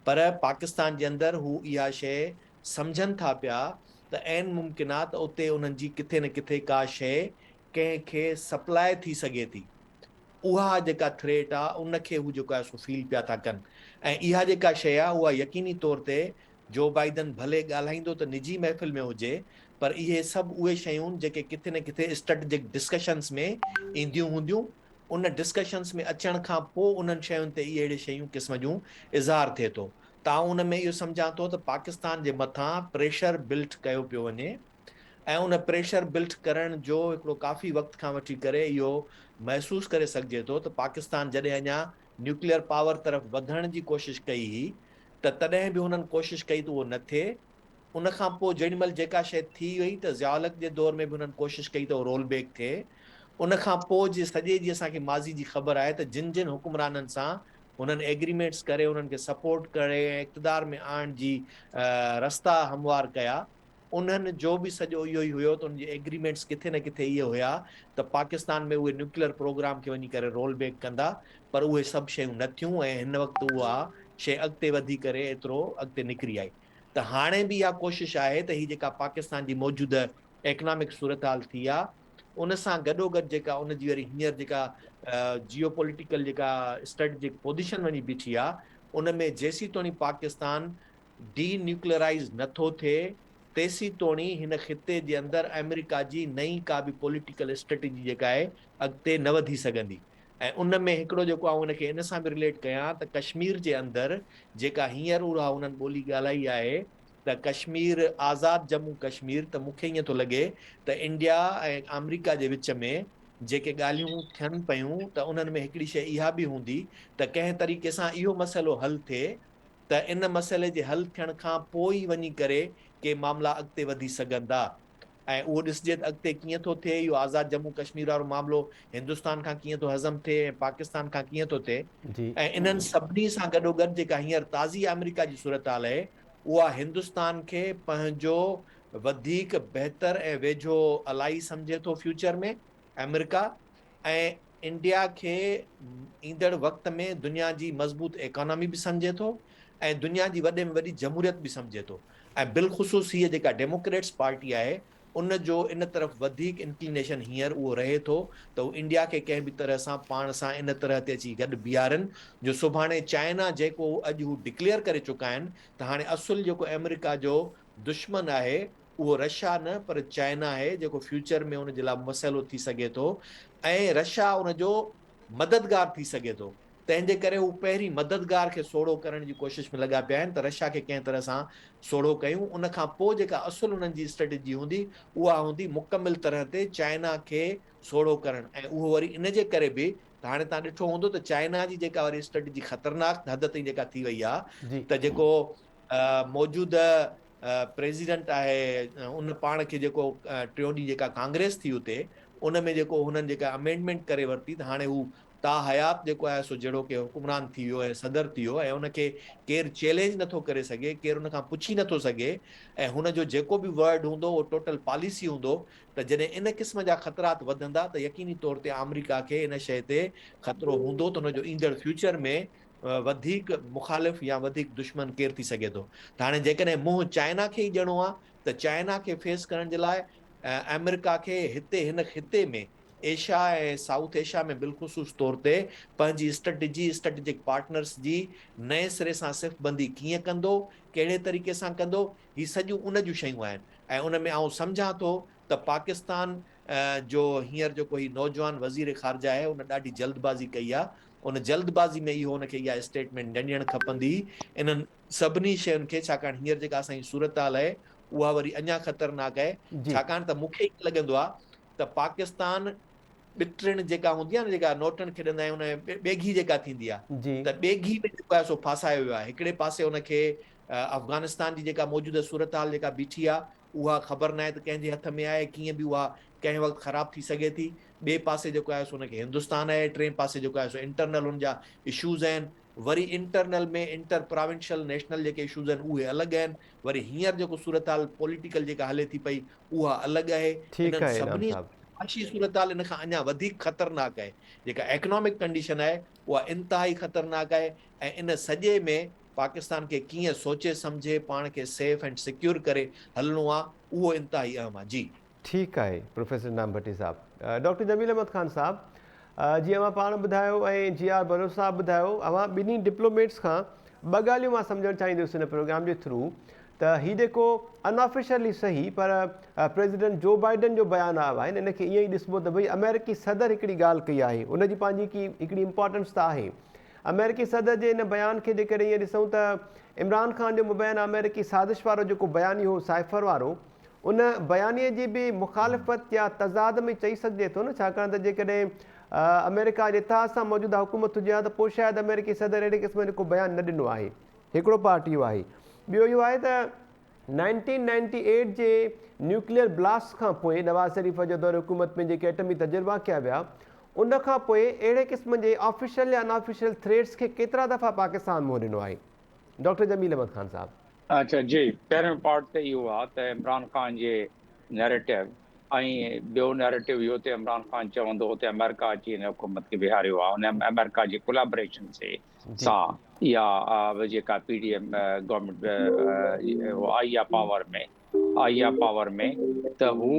पर पाकिस्तान जे अंदरि हू इहा शइ सम्झनि था पिया त ऐन मुमकिन आहे त उते उन्हनि जी किथे न किथे का शइ कंहिंखे सप्लाई थी सघे थी, उहा जेका थ्रेट आहे उनखे हू जेको आहे सो फील पिया था कनि। ऐं इहा जेका शइ आहे उहा यकीनी तौर ते जो बाइडन भले ॻाल्हाईंदो त निजी महफ़िल में हुजे, पर इहे सभु उहे शयूं जेके किथे न किथे स्ट्रेटेजिक डिस्कशन्स में ईंदियूं हूंदियूं, उन डिस्कशन्स में अचण खां पोइ उन्हनि शयुनि ते इहे अहिड़े शयूं क़िस्म जूं इज़हार थिए थो। त उन में इहो सम्झां थो त पाकिस्तान जे मथां प्रेशर बिल्ट कयो पियो वञे, ऐं उन प्रेशर बिल्ट करण जो हिकिड़ो काफ़ी वक़्त खां वठी करे इहो महसूस करे सघिजे थो त पाकिस्तान जॾहिं अञा न्यूक्लियर पावर तरफ़ वधण जी कोशिशि कई हुई त तॾहिं बि हुननि कोशिशि कई त उहो न थिए। उन खां पोइ जेॾीमहिल जेका शइ थी वई त ज़ियाउल जे दौर में बि हुननि कोशिशि कई त उहो रोल बैक थिए। उन खां पोइ जे सॼे जी असांखे माज़ी जी ख़बर आहे त जिन जिन हुकुमराननि सां हुननि एग्रीमेंट्स करे उन्हनि खे सपोर्ट करे इक़्तिदार में आणण जी रस्ता हमवार कया, उन्हनि जो बि सॼो इहो ई हुयो त उनजी एग्रीमेंट्स किथे न किथे इहे हुया त पाकिस्तान में उहे न्यूक्लियर प्रोग्राम खे वञी करे रोल बैक कंदा, पर उहे सभु शयूं न थियूं ऐं हिन वक़्तु उहा शइ अॻिते वधी करे एतिरो अॻिते निकिरी आई। त हाणे बि इहा कोशिशि आहे त हीअ जेका पाकिस्तान जी मौजूदा इकनॉमिक सूरत हाल थी आहे उन सां गॾोगॾु जेका उनजी वरी हींअर जेका जियो पॉलिटिकल जेका स्ट्रेटेजिक पोजीशन वञी बीठी आहे, उन में जेसीं तोणी पाकिस्तान डी न्यूक्लियराइज़ नथो थिए तेसीं तोणी हिन ख़िते जे अंदरि अमेरिका जी नई का बि पॉलिटिकल स्ट्रेटेजी जेका आहे अॻिते न वधी सघंदी। ऐं उन में हिकिड़ो जेको आहे उनखे इन सां बि रिलेट कयां त कश्मीर जे अंदरि जेका हींअर उहा उन्हनि ॿोली ॻाल्हाई आहे त कश्मीर आज़ादु जम्मू कश्मीर, त मूंखे ईअं थो लॻे त इंडिया ऐं अमेरिका जे विच में जेके ॻाल्हियूं थियनि पियूं त उन्हनि में हिकिड़ी शइ इहा बि हूंदी त कंहिं तरीक़े सां इहो मसइलो हल थिए त इन मसइले जे हल थियण खां पोइ वञी करे के मामला अॻिते वधी सघंदा। ऐं उहो ॾिसजे त अॻिते कीअं थो थिए, इहो आज़ादु जम्मू कश्मीर वारो मामिलो हिंदुस्तान खां कीअं थो हज़म थिए ऐं पाकिस्तान खां कीअं थो थिए। ऐं इन्हनि सभिनी सां गॾोगॾु जेका हींअर ताज़ी अमेरिका जी सूरत हाल आहे उहा हिंदुस्तान खे पंहिंजो वधीक बहितर ऐं वेझो अलाई सम्झे थो फ्यूचर में अमेरिका, ऐं इंडिया खे ईंदड़ वक़्त में दुनिया जी मज़बूत इकोनॉमी बि सम्झे थो ऐं दुनिया जी वॾे में वॾी जमहूरियत बि सम्झे थो। ऐं बिलख़ुसूस हीअ जेका डेमोक्रेट्स पार्टी आहे उन जो इन तरफ़ वधीक इंक्लिनेशन हींअर उहो रहे थो त उहो इंडिया खे कंहिं बि तरह सां पाण सां इन तरह ते अची गॾु बीहारनि जो सुभाणे चाइना जेको अॼु हू डिक्लेयर करे चुका आहिनि त हाणे असुल जेको अमेरिका जो दुश्मन आहे उहो रशिया न पर चाइना आहे जेको फ्यूचर में उन जे लाइ मसइलो थी सघे थो ऐं रशिया उनजो मददगार थी सघे थो। तंहिंजे करे हू पहिरीं मददगार खे सोढ़ो करण जी कोशिशि में लॻा पिया आहिनि त रशिया खे कंहिं तरह सां सोढ़ो कयूं। उन खां पोइ जेका असुल उन्हनि जी स्ट्रेटेजी हूंदी उहा हूंदी मुकमिल तरह ते चाइना खे सोढ़ो करणु। ऐं उहो वरी इन जे करे बि त हाणे तव्हां ॾिठो हूंदो त चाइना जी जेका वरी स्ट्रेटेजी ख़तरनाक हद ताईं जेका थी वई आहे त जेको मौजूदा प्रेसिडेंट आहे उन पाण खे जेको टियों ॾींहुं जेका कांग्रेस थी उते उन में जेको हुननि जेका अमेंडमेंट करे वरिती त हाणे हू ता हयात जेको आहे सो जहिड़ो की हुकुमरान थी वियो ऐं सदर थी वियो ऐं उनखे केरु चैलेंज नथो करे सघे, केरु उनखां पुछी नथो सघे ऐं हुनजो जेको बि वर्ड हूंदो उहो टोटल पॉलिसी हूंदो। त जॾहिं इन क़िस्म जा ख़तरात वधंदा त यकीनी तौर ते अमेरिका खे इन शइ ते ख़तरो हूंदो त हुनजो ईंदड़ फ्यूचर में वधीक मुखालिफ़ या वधीक दुश्मन केरु थी सघे थो। त हाणे जेकॾहिं मुंहुं चाइना खे ई ॾियणो आहे त चाइना खे फेस करण जे लाइ अमेरिका खे हिते हिन ख़िते में एशिया ऐं साउथ एशिया में बिलख़ुसूस तौर ते पंहिंजी स्ट्रेटेजिक पार्टनर्स जी नए सिरे सां सिफ़बंदी कीअं कंदो, कहिड़े तरीक़े सां कंदो, हीअ सॼियूं उन जूं शयूं आहिनि। ऐं उन में आउं सम्झां थो त पाकिस्तान जो हींअर जेको ही नौजवान वज़ीर ख़ारजा आहे उन ॾाढी जल्दबाज़ी कई आहे। उन जल्दबाज़ी में इहो हुनखे इहा स्टेटमेंट ॾियणु खपंदी इन्हनि सभिनी शयुनि खे, छाकाणि हींअर जेका असांजी सूरत हाल आहे उहा वरी अञा ख़तरनाक आहे। छाकाणि त मूंखे ईअं लॻंदो आहे त पाकिस्तान ॿिटरिण जेका हूंदी आहे न जेका नोटनि खेॾंदा आहियूं उन ॿेघी जेका थींदी आहे त ॿेघी में जेको आहे सो फासायो वियो आहे। हिकिड़े पासे हुनखे अफ़गानिस्तान जी जेका मौजूदा सूरत हाल जेका बीठी आहे उहा ख़बर न आहे त कंहिंजे हथ में आहे, कीअं बि उहा कंहिं वक़्तु ख़राबु थी सघे थी। ॿिए पासे जेको आहे सो हुनखे हिंदुस्तान आहे, टे पासे जेको आहे सो इंटरनल हुनजा इशूज़ आहिनि। वरी इंटरनल में इंटर प्रोविंशियल नेशनल जेके इशूज़ आहिनि उहे अलॻि आहिनि। वरी हींअर जेको सूरत हाल पॉलिटिकल जेका हले थी पई उहा अलॻि आहे। ठीकु आहे इनाम सभिनी साहब, आशी सूरत हाल इन खां अञा वधीक ख़तरनाक आहे। जेका इकोनॉमिक कंडीशन आहे उहा इंतिहाई ख़तरनाक आहे ऐं इन सॼे में पाकिस्तान खे कीअं सोचे सम्झे पाण खे सेफ एंड सिक्योर करे हलणो आहे उहो इंतिहाई अहम आहे। जी ठीकु आहे प्रोफेसर इनाम भट्टी साहब। डॉक्टर जमील अहमद ख़ान साहब, जीअं मां पाण ॿुधायो ऐं जी.आर. बलोच साहब ॿुधायो, अवां ॿिन्ही डिप्लोमेट्स खां ॿ ॻाल्हियूं मां सम्झणु चाहींदुसि हिन प्रोग्राम जे थ्रू त हीउ जेको अनऑफिशियली सही पर प्रेसिडेंट जो बाइडन जो बयानु आयो आहे हिन खे ईअं ई ॾिसबो त भई अमेरिकी सदर हिकिड़ी ॻाल्हि कई आहे, उनजी पंहिंजी हिकिड़ी इम्पोर्टेंस त आहे। अमेरिकी सदर जे हिन बयान खे जेकॾहिं ईअं ॾिसूं त इमरान ख़ान जो मुबैन अमेरिकी साज़िश वारो जेको बयानी हो साइफर वारो, उन बयानीअ जी बि मुखालिफ़त या तज़ाद में चई सघिजे थो न, छाकाणि त जेकॾहिं अमेरिका जे इतिहाद सां मौजूदा हुकूमत हुजे हा त पोइ शायदि अमेरिकी सदर अहिड़े क़िस्म जो को बयानु न ॾिनो आहे। हिकिड़ो पार्ट इहो आहे। ॿियो इहो आहे त 1998 जे न्यूक्लियर ब्लास्ट खां पोइ नवाज़ शरीफ़ जो दौर हुकूमत में जेके एटमी तजुर्बा कया विया, उन खां पोइ अहिड़े क़िस्म जे ऑफिशियल या अनऑफिशियल थ्रेड्स खे केतिरा दफ़ा पाकिस्तान मुंहुं ॾिनो आहे? डॉक्टर जमील अहमद ख़ान साहब। अच्छा जी, पहिरियों पार्ट त इहो आहे त इमरान ख़ान जे नैरेटिव ऐं ॿियो नैरेटिव इहो त इमरान ख़ान चवंदो त अमेरिका अची हिन हुकूमत खे बिहारियो आहे, उन अमेरिका जी कोलैबोरेशन सां या जेका PDM गवर्नमेंट आई आहे पावर में त हू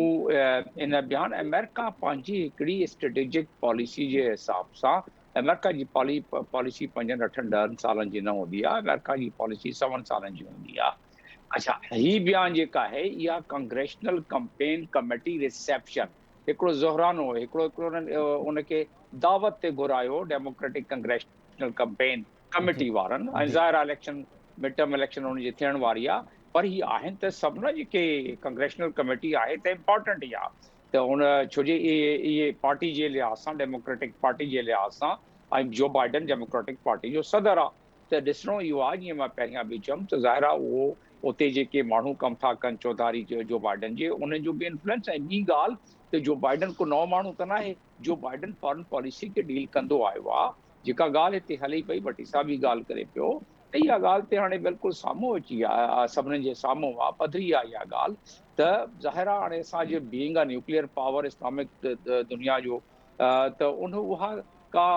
इन बयान अमेरिका पंहिंजी हिकिड़ी स्ट्रेटेजिक पॉलिसी जे हिसाब सां, अमेरिका जी पॉलिसी 5-8-10 सालनि जी न हूंदी आहे, अमेरिका जी पॉलिसी 7 सालनि जी हूंदी आहे। अच्छा, हीअ बयान जेका आहे इहा कांग्रेशनल कैंपेन कमेटी रिसेप्शन हिकिड़ो ज़ोहरानो, हिकिड़ो उनखे दावत ते घुरायो डेमोक्रेटिक कांग्रेशनल कैंपेन कमेटी वारनि, ऐं ज़ाहिर इलेक्शन मिड टर्म इलेक्शन उनजी थियण वारी आहे, पर हीअ आहिनि त सभु न जेके कांग्रेशनल कमेटी आहे त इम्पोर्टेंट ई आहे त उन छोजे इहे पार्टी जे लिहाज़ सां, डेमोक्रेटिक पार्टी जे लिहाज़ सां, ऐं जो बाइडन डेमोक्रेटिक पार्टी जो सदर आहे, त ॾिसणो इहो आहे जीअं मां पहिरियां बि चयुमि त ज़ाहिर आहे उहो उते जेके माण्हू कमु था कनि चौधारी जो बाइडन जे, उनजो बि इन्फ्लुएंस। ऐं ॿी ॻाल्हि त जो बाइडन को नओं माण्हू त न आहे, जो बाइडन फॉरेन पॉलिसी खे डील कंदो आयो आहे, जेका ॻाल्हि हिते हले पई, भट्टी साहब बि ॻाल्हि करे पियो, त इहा ॻाल्हि ते हाणे बिल्कुलु साम्हूं अची आहे, सभिनीनि जे साम्हूं आहे, पधरी आहे इहा ॻाल्हि। त ज़ाहिर आहे हाणे असांजे being a nuclear power Islamic दुनिया जो, त उहा का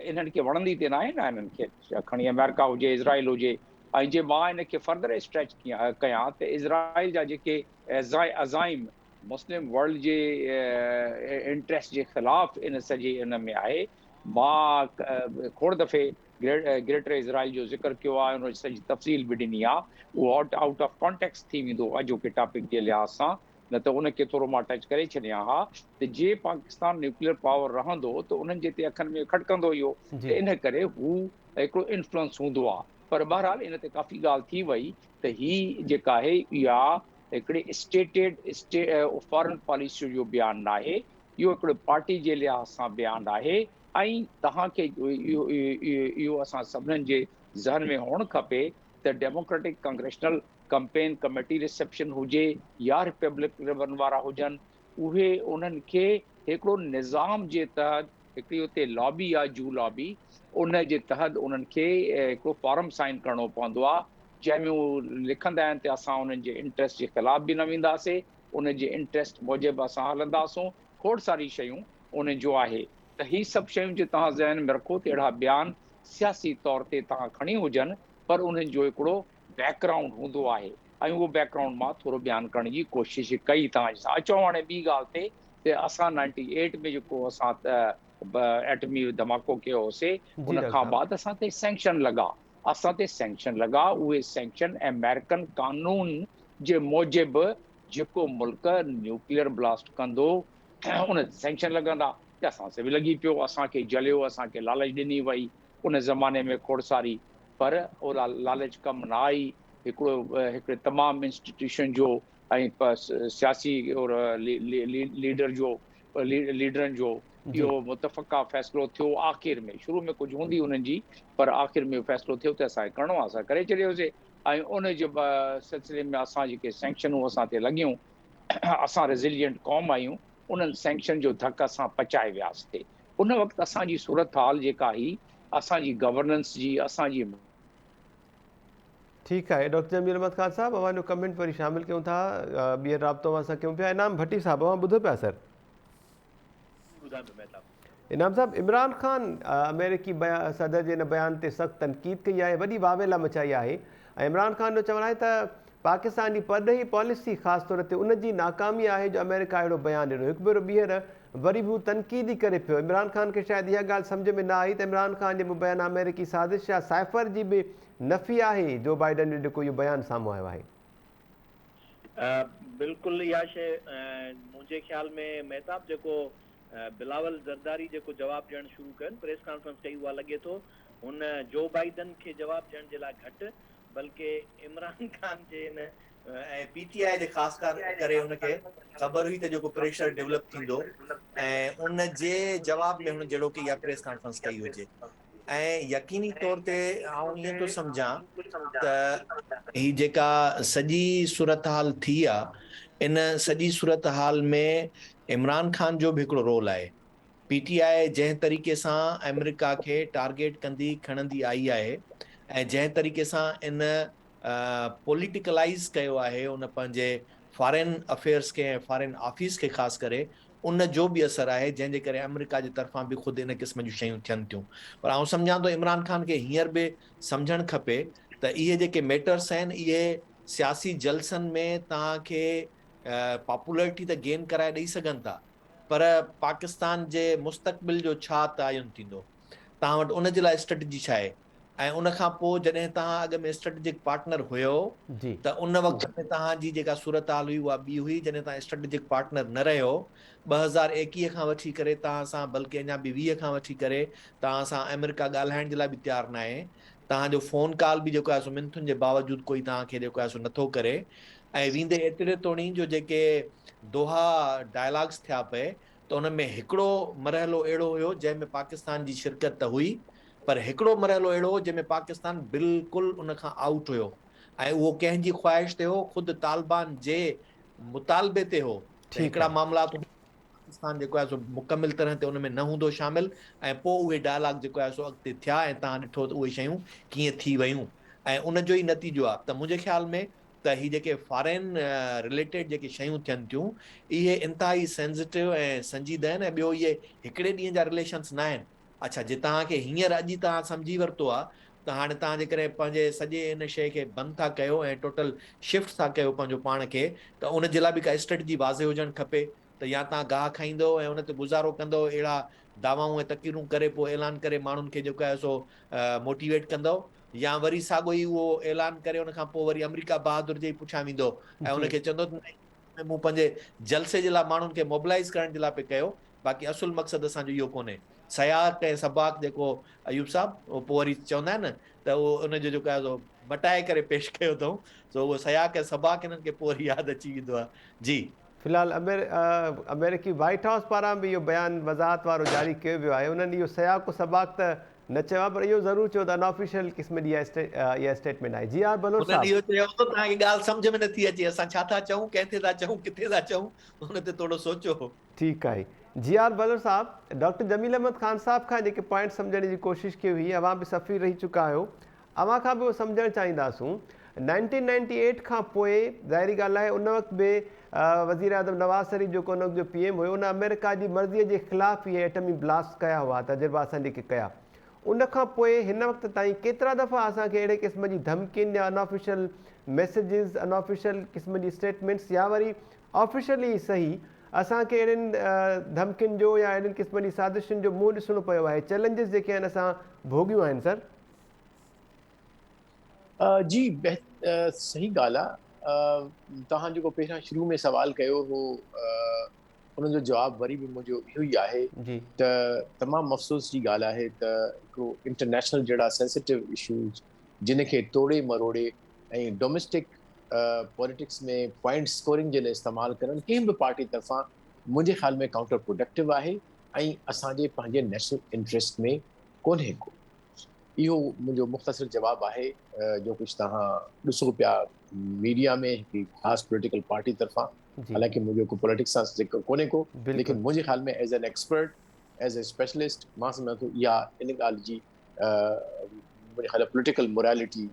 इन्हनि खे वणंदी त न आहे न, इन्हनि खे खणी अमेरिका हुजे, इज़राइल हुजे, ऐं जे मां इनखे फर्दर स्ट्रेच कयां त इज़राइल जा जेके अज़ाइम मुस्लिम वर्ल्ड जे इंट्रस्ट जे ख़िलाफ़ इन सॼे इन में आहे। मां खोड़ दफ़े ग्रेटर इज़राइल जो ज़िक्र कयो आहे, उन सॼी तफ़सील बि ॾिनी आहे, उहो आउट ऑफ कॉन्टेक्स्ट थी वेंदो अॼोके टॉपिक जे लिहाज़ सां, न त उनखे थोरो मां टच करे छॾियां हा त जे पाकिस्तान न्यूक्लियर पावर रहंदो त उन्हनि जे ते अखनि में खटकंदो इहो, त इन करे हू हिकिड़ो इन्फ्लुएंस हूंदो आहे। पर बहरहाल इन ते काफ़ी ॻाल्हि थी वई त ही जेका आहे इहा हिकिड़े स्टेटेड फॉरेन पॉलिसी जो बयानु न आहे, इहो हिकिड़े पार्टी जे लिहाज़ सां बयानु आहे। ऐं तव्हांखे इहो असां सभिनीनि जे ज़हन में हुअणु खपे त democratic congressional campaign committee reception हुजे या रिपब्लिकन वारा हुजनि, उहे उन्हनि खे हिकिड़ो निज़ाम जे तहत, हिकिड़ी उते लॉबी आहे जू लॉबी, उन जे तहत उन्हनि खे हिकिड़ो फॉर्म साइन करिणो पवंदो आहे, जंहिंमें उहे लिखंदा आहिनि त असां उन्हनि जे इंट्रस्ट जे ख़िलाफ़ बि न वेंदासीं, उन जे इंट्रस्ट मूजिबि असां हलंदासूं, खोड़ सारी शयूं उन जो आहे। त ही सभु शयूं जे तव्हां ज़हन में रखो त अहिड़ा बयान सियासी तौर ते तव्हां खणी हुजनि, पर उन्हनि जो हिकिड़ो बैकग्राउंड हूंदो आहे, ऐं उहो बैकग्राउंड मां थोरो बयानु करण जी कोशिशि कई तव्हां सां। अचो हाणे ॿी ॻाल्हि ते असां 98 में जेको असां एटमी धमाको कयो होसीं, उन खां बाद असां ते सैंक्शन लॻा, उहे सैंक्शन अमेरिकन कानून जे मूजिबि जेको मुल्क न्यूक्लियर ब्लास्ट कंदो उन सैंक्शन लॻंदा, त असां से बि लॻी पियो, असांखे जलियो, असांखे लालच ॾिनी वई उन ज़माने में खोड़ सारी, पर उहा लालच कमु न आई। हिकिड़े तमामु इंस्टीट्यूशन जो ऐं सियासी लीडरनि जो इहो मुतफ़क़ा फ़ैसिलो थियो आख़िर में, शुरू में कुझु हूंदी उन्हनि जी, पर आख़िर में फ़ैसिलो थियो त असांखे करिणो आहे, असां करे छॾियोसीं। ऐं उन जे सिलसिले में असां जेके सैंक्शनूं असां ते लॻियूं, असां रेज़िलियंट क़ौम आहियूं, उन्हनि सैंक्शन जो धक असां पचाए वियासीं। उन वक़्तु असांजी सूरत हाल जेका हुई, असांजी गवर्नेंस जी, असांजी। ठीकु आहे डॉक्टर जमील अहमद ख़ान साहब, अवां कमेंट वरी शामिल कयूं था, ॿीहर राब्तो असां कयूं पिया। इनाम भट्टी साहब, अवां ॿुधो पिया सर? इनाम साहब, इमरान ख़ान अमेरिकी सदर जे हिन बयान ते सख़्तु तनक़ीद कई आहे, वॾी वावेला मचाई आहे, ऐं इमरान ख़ान जो चवणु आहे त पाकिस्तान जी परॾेही पॉलिसी ख़ासि तौर ते उन जी नाकामी आहे जो अमेरिका अहिड़ो बयानु ॾिनो। हिकु भेरो ॿीहर वरी बि हू तनक़ीदी करे पियो। इमरान ख़ान खे शायदि इहा ॻाल्हि सम्झ में न आई त इमरान ख़ान जे मुबैना अमेरिकी साज़िश या साइफ़र जी बि नफ़ी आहे जो बाइडन जो जेको इहो बयानु साम्हूं आयो आहे। बिल्कुलु इहा शइ मुंहिंजे ख़्याल में महताब जेको बिलावल ज़रदारी जेको जवाबु ॾियणु शुरू कनि प्रेस कॉन्फ्रेंस कई उहा लॻे थो हुन जो बाइडन खे जवाबु ॾियण जे लाइ घटि बल्कि इमरान ख़ान जे हिन ऐं पीटीआई जे ख़ासि करे हुनखे ख़बर हुई त जेको प्रेशर डेवलप थींदो ऐं उन जे जवाब में हुन जहिड़ो की इहा प्रेस कॉन्फ्रेंस कई हुजे। ऐं यकीनी तौर ते आउं ईअं थो सम्झां त ही जेका सॼी सूरत हाल थी आहे इन सॼी सूरत हाल में इमरान ख़ान जो बि हिकिड़ो रोल आहे। पीटीआई जंहिं तरीक़े सां अमेरिका खे टारगेट कंदी खणंदी आई आहे ऐं जंहिं तरीक़े सां इन पॉलिटिकलाइज़ कयो आहे उन पंहिंजे फॉरेन अफेयर्स खे ऐं फॉरेन ऑफिस खे ख़ासि करे उन जो बि असरु आहे जंहिंजे करे अमेरिका जे तरफ़ां बि ख़ुदि इन क़िस्म जूं शयूं थियनि थियूं। पर आउं सम्झां थो इमरान ख़ान खे हींअर बि सम्झणु खपे त इहे जेके मैटर्स आहिनि इहे सियासी जलसनि में तव्हांखे पॉपुलरिटी त गेन कराए ॾेई सघनि था पर पाकिस्तान जे मुस्तक़बिल जो छा तयन थींदो तव्हां वटि उन जे लाइ स्ट्रेटजी छा आहे। ऐं उन खां पोइ जॾहिं तव्हां अॻ में स्ट्रेटेजिक पार्टनर हुयो त उन वक़्त में तव्हांजी जेका सूरत हाल हुई उहा ॿी हुई। जॾहिं तव्हां स्ट्रेटेजिक पार्टनर न रहियो 2021 खां वठी करे तव्हां सां बल्कि अञा बि 20 खां वठी करे तव्हां सां अमेरिका ॻाल्हाइण जे लाइ बि तयारु न आहे। तव्हांजो फ़ोन कॉल बि जेको आहे सो मिंथुनि जे बावजूदि कोई तव्हांखे जेको आहे सो नथो करे ऐं वेंदे एतिरे तोणी जो जेके दोहा डायलॉग्स थिया पए त उन में हिकिड़ो मरहलो अहिड़ो हुयो जंहिंमें पाकिस्तान जी शिरकत त हुई पर हिकिड़ो मरहलो अहिड़ो हो जंहिंमें पाकिस्तान बिल्कुलु उन खां आउट हुयो ऐं उहो कंहिंजी ख़्वाहिश ते हो ख़ुदि तालिबान जे मुतालबे ते हो त हिकिड़ा मामला पाकिस्तान जेको आहे सो मुकमिल तरह ते उन में न हूंदो शामिल ऐं पोइ उहे डायलॉग जेको आहे सो अॻिते थिया ऐं तव्हां ॾिठो त उहे शयूं कीअं थी वयूं ऐं उन जो ई नतीजो आहे त मुंहिंजे ख़्याल में त ही जेके फॉरेन रिलेटेड जेके शयूं थियनि थियूं इहे इंतिहाई सेंसिटिव ऐं संजीदा आहिनि ऐं ॿियो इहे हिकिड़े ॾींहं जा रिलेशन्स न आहिनि। अच्छा जे तव्हांखे हींअर अॼु तव्हां सम्झी वरितो आहे त हाणे तव्हां जेकॾहिं पंहिंजे सॼे इन शइ खे बंदि था कयो ऐं टोटल शिफ्ट था कयो पंहिंजो पाण खे त उन जे लाइ बि का स्ट्रेटजी वाज़े हुजणु खपे त या तव्हां गाह खाईंदो ऐं उन ते गुज़ारो कंदो अहिड़ा दावाऊं ऐं तकीरूं करे पोइ ऐलान करे माण्हुनि खे जेको आहे सो मोटिवेट कंदो या वरी साॻियो ई उहो ऐलान करे उन खां पोइ वरी अमेरिका बहादुर जे पुठियां वेंदो ऐं उनखे चवंदो त मूं पंहिंजे जलसे जे लाइ माण्हुनि खे मोबिलाइज़ करण जे लाइ पे कयो बाक़ी असुल मक़सदु असांजो इहो कोन्हे। सयाक ऐं सबाक जेको अयूब साहब पोइ वरी चवंदा आहिनि न त उहो उनजो जेको आहे सो मटाए करे पेश कयो अथऊं सो उहो सयाक ऐं सबाक हिननि खे पोइ वरी यादि अची वेंदो आहे। जी फ़िलहाल अमेरिकी वाइट हाउस पारां बि इहो बयानु वज़ाहत वारो जारी कयो वियो आहे। उन्हनि इहो सयाक सबाक त न चयो आहे पर इहो ज़रूरु चयो त अनऑफिशियल क़िस्म जी इहा स्टेटमेंट आहे। जी आर बलोच साहब इहो चयो तव्हांखे ॻाल्हि सम्झ में नथी अचे असां छा था चऊं कंहिंखे था चऊं किथे था चऊं हुन ते थोरो सोचो। ठीकु आहे। जी आर बलोच साहब डॉक्टर जमील अहमद ख़ान साहब खां जेके पॉइंट सम्झण जी कोशिशि कई हुई अवां बि सफ़ीर रही चुका आहियो अवां खां बि उहो सम्झणु चाहींदासूं 1998 खां पोइ ज़ाहिरी ॻाल्हि आहे उन वक़्तु बि वज़ीर आज़म नवाज़ शरीफ़ जेको उन जो PM हुयो उन अमेरिका जी मर्ज़ीअ जे ख़िलाफ़ु इहे एटमी ब्लास्ट कया हुआ तजुर्बा असां जेके कया उन खां पोइ हिन वक़्त ताईं केतिरा दफ़ा असांखे अहिड़े क़िस्म जी धमकियुनि या अनऑफिशियल मैसेजिस अनऑफिशियल क़िस्म जी स्टेटमेंट्स या वरी ऑफिशियली सही असांखे अहिड़ियुनि धमकियुनि जो या अहिड़ियुनि क़िस्म जी साज़िशुनि जो मुंहुं ॾिसणो पियो आहे चैलेंजिस जेके आहिनि असां भोॻियूं आहिनि सर। जी सही ॻाल्हि आहे। तव्हां जेको पहिरियां शुरू में सवाल कयो हो उनजो जवाबु वरी बि मुंहिंजो इहो ई आहे त तमामु अफ़सोस जी ॻाल्हि आहे त हिकिड़ो इंटरनेशनल जहिड़ा सेंसिटिव इशूज़ जिन खे तोड़े मरोड़े ऐं डोमेस्टिक पॉलिटिक्स में पॉइंट स्कोरिंग जे लाइ इस्तेमालु करणु कंहिं बि पार्टी तरफ़ां मुंहिंजे ख़्याल में काउंटर प्रोडक्टिव आहे ऐं असांजे पंहिंजे नेशनल इंट्रस्ट में कोन्हे को। इहो मुंहिंजो मुख़्तसिर जवाबु आहे जो कुझु तव्हां ॾिसो पिया मीडिया में हिकिड़ी ख़ासि पॉलिटिकल पार्टी तरफ़ां हालांकि मुंहिंजो को पॉलिटिक्स सां ज़िक्र कोन्हे को लेकिन मुंहिंजे ख़्याल में as an expert as a specialist मां सम्झां थो इहा इन ॻाल्हि जी मुंहिंजे ख़्याल पॉलिटिकल मोरालिटी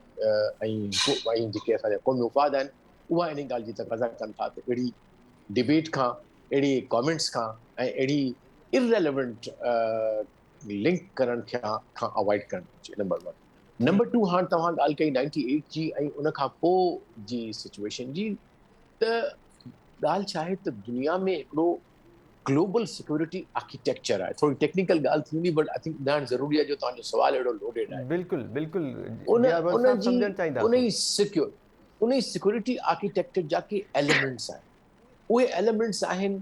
ऐं जेके असांजा क़ौमी मुफ़ाद आहिनि उहा इन ॻाल्हि जी तक़ाज़ा कनि था त अहिड़ी डिबेट खां अहिड़ी कॉमेंट्स खां ऐं अहिड़ी इररेलेवेंट लिंक करण खां अवॉइड करणु घुरिजे नंबर 1। नंबर 2 हाणे तव्हां ॻाल्हि कई 98 जी ऐं उन खां पोइ जी सिचुएशन जी, त ॻाल्हि छा आहे त दुनिया में हिकिड़ो ग्लोबल सिक्योरिटी आर्किटेक्चर आहे। थोरी टेक्निकल ॻाल्हि थींदी, बट आई थिंक ॼाण ज़रूरी आहे जो तव्हांजो सुवाल अहिड़ो लोडेड आहे। बिल्कुलु बिल्कुलु उन जी अरबाज़ उन साहब जी सम्झणु चाहींदासीं। उन जी सिक्योरिटी आर्किटेक्चर जा के एलिमेंट्स आहिनि। उहे एलिमेंट्स आहिनि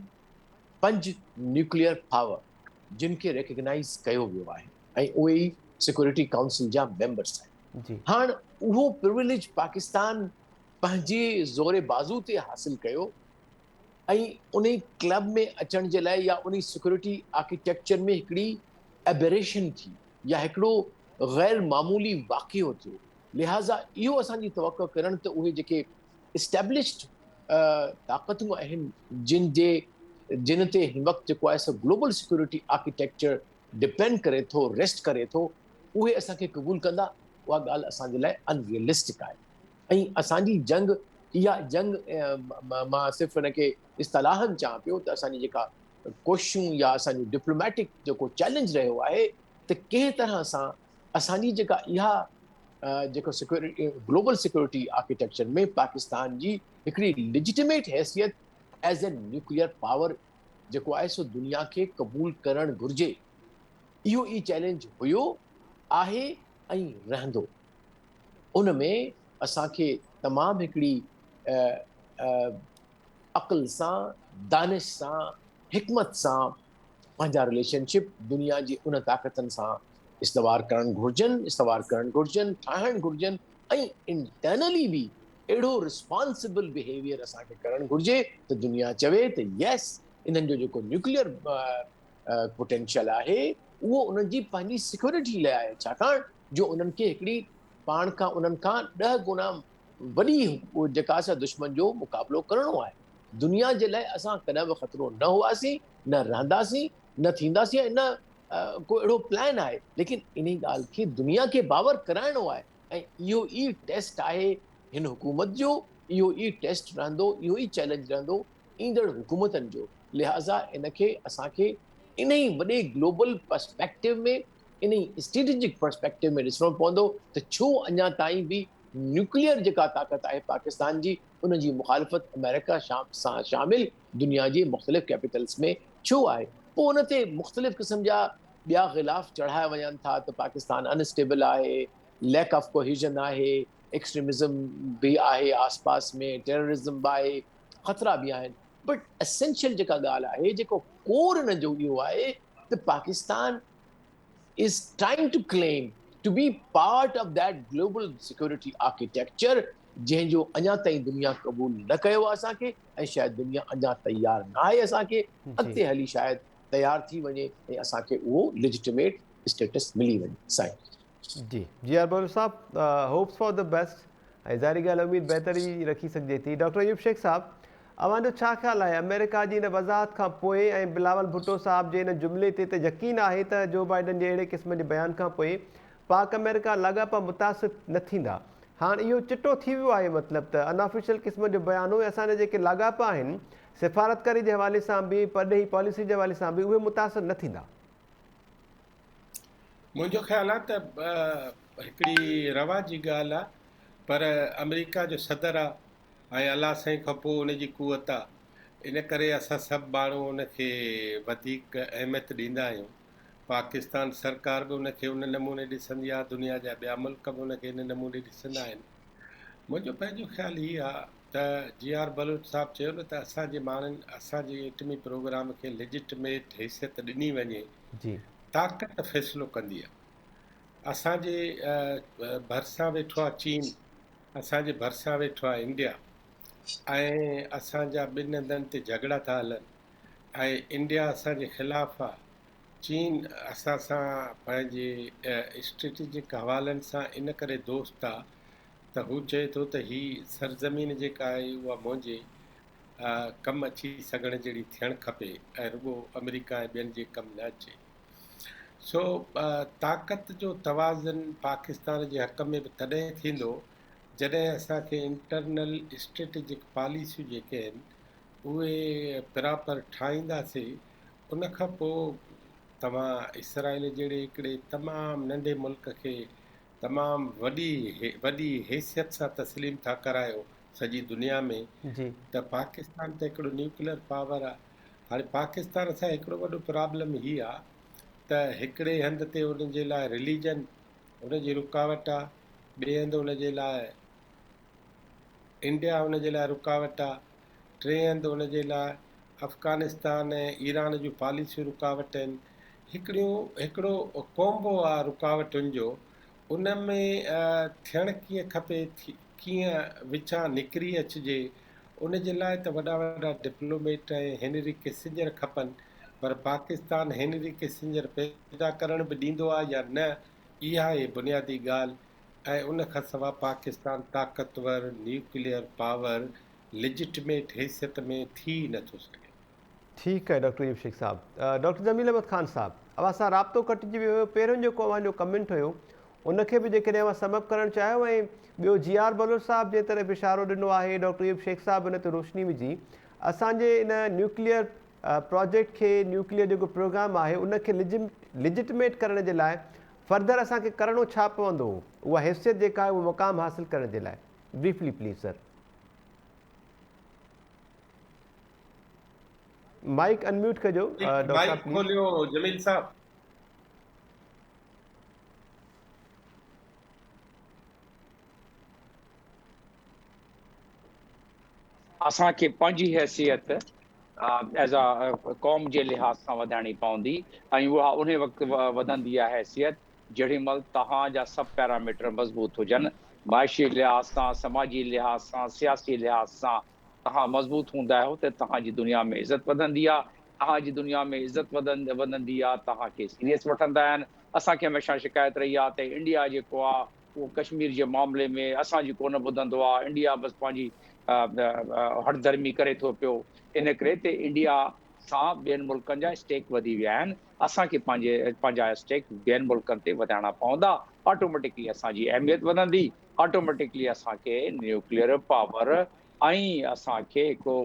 5 न्यूक्लियर पावर जिन खे रिकग्नाइज़ कयो वियो आहे ऐं उहे ई सिक्योरिटी काउंसिल जा मेंबर्स आहिनि। जी हाणे उहो प्रिविलेज पाकिस्तान पंहिंजे ज़ोरे बाज़ू ते हासिल कयो ऐं उन क्लब में अचण जे लाइ या उन सिक्योरिटी आर्किटेक्चर में हिकिड़ी एबरेशन थी या हिकिड़ो गैर मामूली वाक़ियो थियो। लिहाज़ा इहो असांजी तवक़ो करणु त उहे जेके इस्टेब्लिश्ड ताक़तूं आहिनि जिन ते हिन वक़्तु जेको आहे सो ग्लोबल सिक्योरिटी आर्किटेक्चर डिपेंड करे थो, रेस्ट करे थो, उहे असांखे क़बूल कंदा, उहा ॻाल्हि असांजे लाइ अनरियलिस्टिक आहे। ऐं असांजी जंग इहा जंग मां सिर्फ़ु हिनखे इस्तलाहनि चवां पियो त असांजी जेका कोशिशूं या असांजो डिप्लोमेटिक जेको चैलेंज रहियो आहे त कंहिं तरह सां असांजी जेका इहा जेको सिक्योरिटी ग्लोबल सिक्योरिटी आर्किटेक्चर में पाकिस्तान जी हिकिड़ी लिजिटिमेट हैसियत एज ए न्यूक्लियर पावर जेको आहे सो दुनिया खे क़बूल करणु घुरिजे। इहो ई चैलेंज हुयो, आहे ऐं रहंदो। उन में असांखे तमामु हिकिड़ी अक़ल सां, दानिश सां, हिकमत सां पंहिंजा रिलेशनशिप दुनिया जी उन ताक़तनि सां इस्तवार करणु घुरिजनि, ठाहिणु घुरिजनि ऐं इंटरनली बि अहिड़ो रिस्पॉन्सिबल बिहेवियर असांखे करणु घुरिजे त दुनिया चवे त यस इन्हनि जो जेको न्यूक्लियर पोटेंशियल आहे उहो उन्हनि जी पंहिंजी सिक्योरिटी लाइ आहे, छाकाणि जो उन्हनि खे हिकिड़ी पाण खां उन्हनि खां 10 गुना वॾी जेका असां दुश्मन जो मुक़ाबिलो करणो आहे। दुनिया जे लाइ असां कॾहिं बि ख़तरो न हुआसीं, न रहंदासीं, न थींदासीं, ऐं न को अहिड़ो प्लान आहे। लेकिन इन ॻाल्हि खे दुनिया खे बावर कराइणो आहे ऐं इहो ई टेस्ट आहे हिन हुकूमत जो, इहो ई टेस्ट रहंदो, इहो ई चैलेंज रहंदो ईंदड़ हुकूमतनि जो। लिहाज़ा इनखे असांखे इन ई वॾे ग्लोबल पर्सपेक्टिव में, इन ई स्ट्रेटेजिक पर्सपेक्टिव में ॾिसणो पवंदो त छो अञा ताईं बि न्यूक्लियर जेका ताक़त आहे पाकिस्तान जी, उन जी मुखालफ़त अमेरिका सां शामिल दुनिया जी मुख़्तलिफ़ कैपिटल्स में छो आहे। पोइ उन ते मुख़्तलिफ़ क़िस्म जा ॿिया ख़िलाफ़ चढ़ाया वञनि था त पाकिस्तान अनस्टेबल आहे, लैक ऑफ कोहिजन आहे, एक्सट्रीमिज़म बि आहे आसपास में, टेररिज़म बि आहे, ख़तरा बि आहिनि। बट एसेंशियल जेका ॻाल्हि आहे, जेको कोर इन जो इहो आहे त Pakistan is trying to claim to be part of that global security architecture जंहिंजो अञा ताईं दुनिया क़बूल न कयो आहे असांखे, ऐं शायदि दुनिया अञा तयार न आहे असांखे, अॻिते हली शायदि तयार थी वञे ऐं असांखे उहो लेजिटिमेट स्टेटस मिली वञे। साईं जी अरबाज़ साहब, होप्स फॉर द बेस्ट ऐं ज़ाहिरी ॻाल्हि उमेद बहितर ई रखी सघिजे थी। डॉक्टर अयूब शेख साहब, अवांजो छा ख़्यालु आहे अमेरिका जी इन वज़ाहत खां पोइ ऐं बिलावल भुट्टो साहब जे इन जुमिले ते त यकीन आहे त जो बाइडन जे अहिड़े क़िस्म जे बयान खां पोइ पाक अमेरिका लाॻापा मुतासिर न थींदा। हाणे इहो चिटो थी वियो आहे, मतिलबु त अनऑफिशियल क़िस्म जो बयान हुए असांजा जेके लाॻापा आहिनि सिफ़ारतकारी जे हवाले सां बि, परॾेही पॉलिसी जे हवाले सां बि, उहे मुतासिर न थींदा। मुंहिंजो ख़्यालु आहे त हिकिड़ी रवा जी ॻाल्हि आहे, पर अमेरिका जो सदर आहे ऐं अलाह साईं खां पोइ उनजी कुवत आहे, इन करे असां सभु माण्हू उनखे वधीक अहमियत ॾींदा आहियूं। पाकिस्तान सरकार बि उनखे उन नमूने ॾिसंदी आहे, दुनिया जा ॿिया मुल्क बि उनखे इन नमूने ॾिसंदा आहिनि। मुंहिंजो पंहिंजो ख़्यालु हीअ आहे त GR बलोच साहब चयो न त असांजे माण्हुनि असांजे एटमी प्रोग्राम खे लेजिटिमेट हैसियत ॾिनी वञे, ताक़त फ़ैसिलो कंदी आहे। असांजे भरिसां वेठो आहे चीन, असांजे भरिसां वेठो आहे इंडिया, ऐं असांजा ॿिनि हंधनि ते झगड़ा था हलनि, ऐं इंडिया असांजे ख़िलाफ़ु आहे। चीन असां सां पंहिंजे स्ट्रेटेजिक हवालनि सां इन करे दोस्त आहे त हू चए थो त हीअ सरज़मीन जेका आहे उहा मुंहिंजे कमु अची सघण जहिड़ी थियणु खपे ऐं रुॻो अमेरिका ऐं ॿियनि जे कमु न अचे। सो ताक़त जो तवाज़न पाकिस्तान जे हक़ में बि तॾहिं थींदो जॾहिं असांखे इंटरनल स्ट्रेटेजिक पॉलिसियूं जेके आहिनि उहे प्रॉपर ठाहींदासीं। उन खां पोइ तव्हां इसराइल जहिड़े हिकिड़े तमामु नंढे मुल्क खे तमामु वॾी हैसियत सां तस्लीम था करायो सॼी दुनिया में जी त पाकिस्तान त हिकिड़ो न्यूक्लियर पावर आहे। हाणे पाकिस्तान सां हिकिड़ो वॾो प्रॉब्लम हीअ आहे त हिकिड़े हंधि ते उनजे लाइ रिलीजन उनजी रुकावट आहे, ॿिए हंधि उनजे लाइ इंडिया उनजे लाइ रुकावट आहे, टे हंधि उनजे लाइ अफ़गानिस्तान ऐं ईरान जूं पॉलिसियूं रुकावट आहिनि। हिकिड़ो कॉम्बो आहे रुकावटुनि जो। उन में थियणु कीअं खपे, कीअं विचां निकिरी अचिजे, उन जे लाइ त वॾा वॾा डिप्लोमेट ऐं हेनरी किसिंजर खपनि, पर पाकिस्तान हेनरी किसिंजर पैदा करण बि ॾींदो आहे या न, इहा आहे बुनियादी ॻाल्हि। ऐं उन खां सवाइ पाकिस्तान ताक़तवर न्यूक्लियर पावर लेजिटिमेट हैसियत में थी नथो सघे। ठीक है डॉक्टर अयूब शेख साहब। डॉक्टर जमील अहमद ख़ान साहब, अब सां राब्तो कटिजी वियो हुयो। पहिरियों जेको अवांजो कमेंट हुयो उनखे बि जेकॾहिं अवां समअप करणु चाहियो, ऐं ॿियो जी.आर. बलोच साहब जे तरफ़ इशारो ॾिनो आहे, डॉक्टर अयूब शेख साहब इन ते रोशनी विझी, असांजे इन न्यूक्लियर प्रोजेक्ट खे, न्यूक्लियर जेको प्रोग्राम आहे उनखे लिजिटिमेट करण जे लाइ फर्दर असांखे करिणो छा पवंदो, उहा हैसियत जेका आहे उहो मुक़ाम हासिल करण जे लाइ? Briefly please sir. Mic unmute कजो डॉक्टर माइक साहब प्लीज। खोलियो जमील साहब। असांखे पंहिंजी हैसियत एज़ अ क़ौम जे लिहाज़ सां वधाइणी पवंदी, ऐं उहा उन वक़्तु वधंदी आहे हैसियत जेॾी महिल तव्हांजा सभु पैरामीटर मज़बूत हुजनि। माइशी लिहाज़ सां, समाजी लिहाज़ सां, सियासी लिहाज़ सां तव्हां मज़बूत हूंदा आहियो त तव्हांजी दुनिया में इज़त वधंदी आहे। तव्हांजी दुनिया में इज़त वधंदी आहे, तव्हांखे सीरियस वठंदा आहिनि। असांखे हमेशह शिकायत रही आहे त इंडिया जेको आहे उहो कश्मीर जे मामले में असांजी कोन ॿुधंदो आहे, इंडिया बसि पंहिंजी हठधर्मी करे थो पियो। इन करे त इंडिया सां ॿियनि मुल्कनि जा स्टेक वधी विया आहिनि। असांखे पंहिंजा स्टेक ॿियनि मुल्कनि ते वधाइणा पवंदा। ऑटोमेटिकली असांजी अहमियत वधंदी, ऑटोमेटिकली असांखे न्यूक्लियर पावर ऐं असांखे हिकिड़ो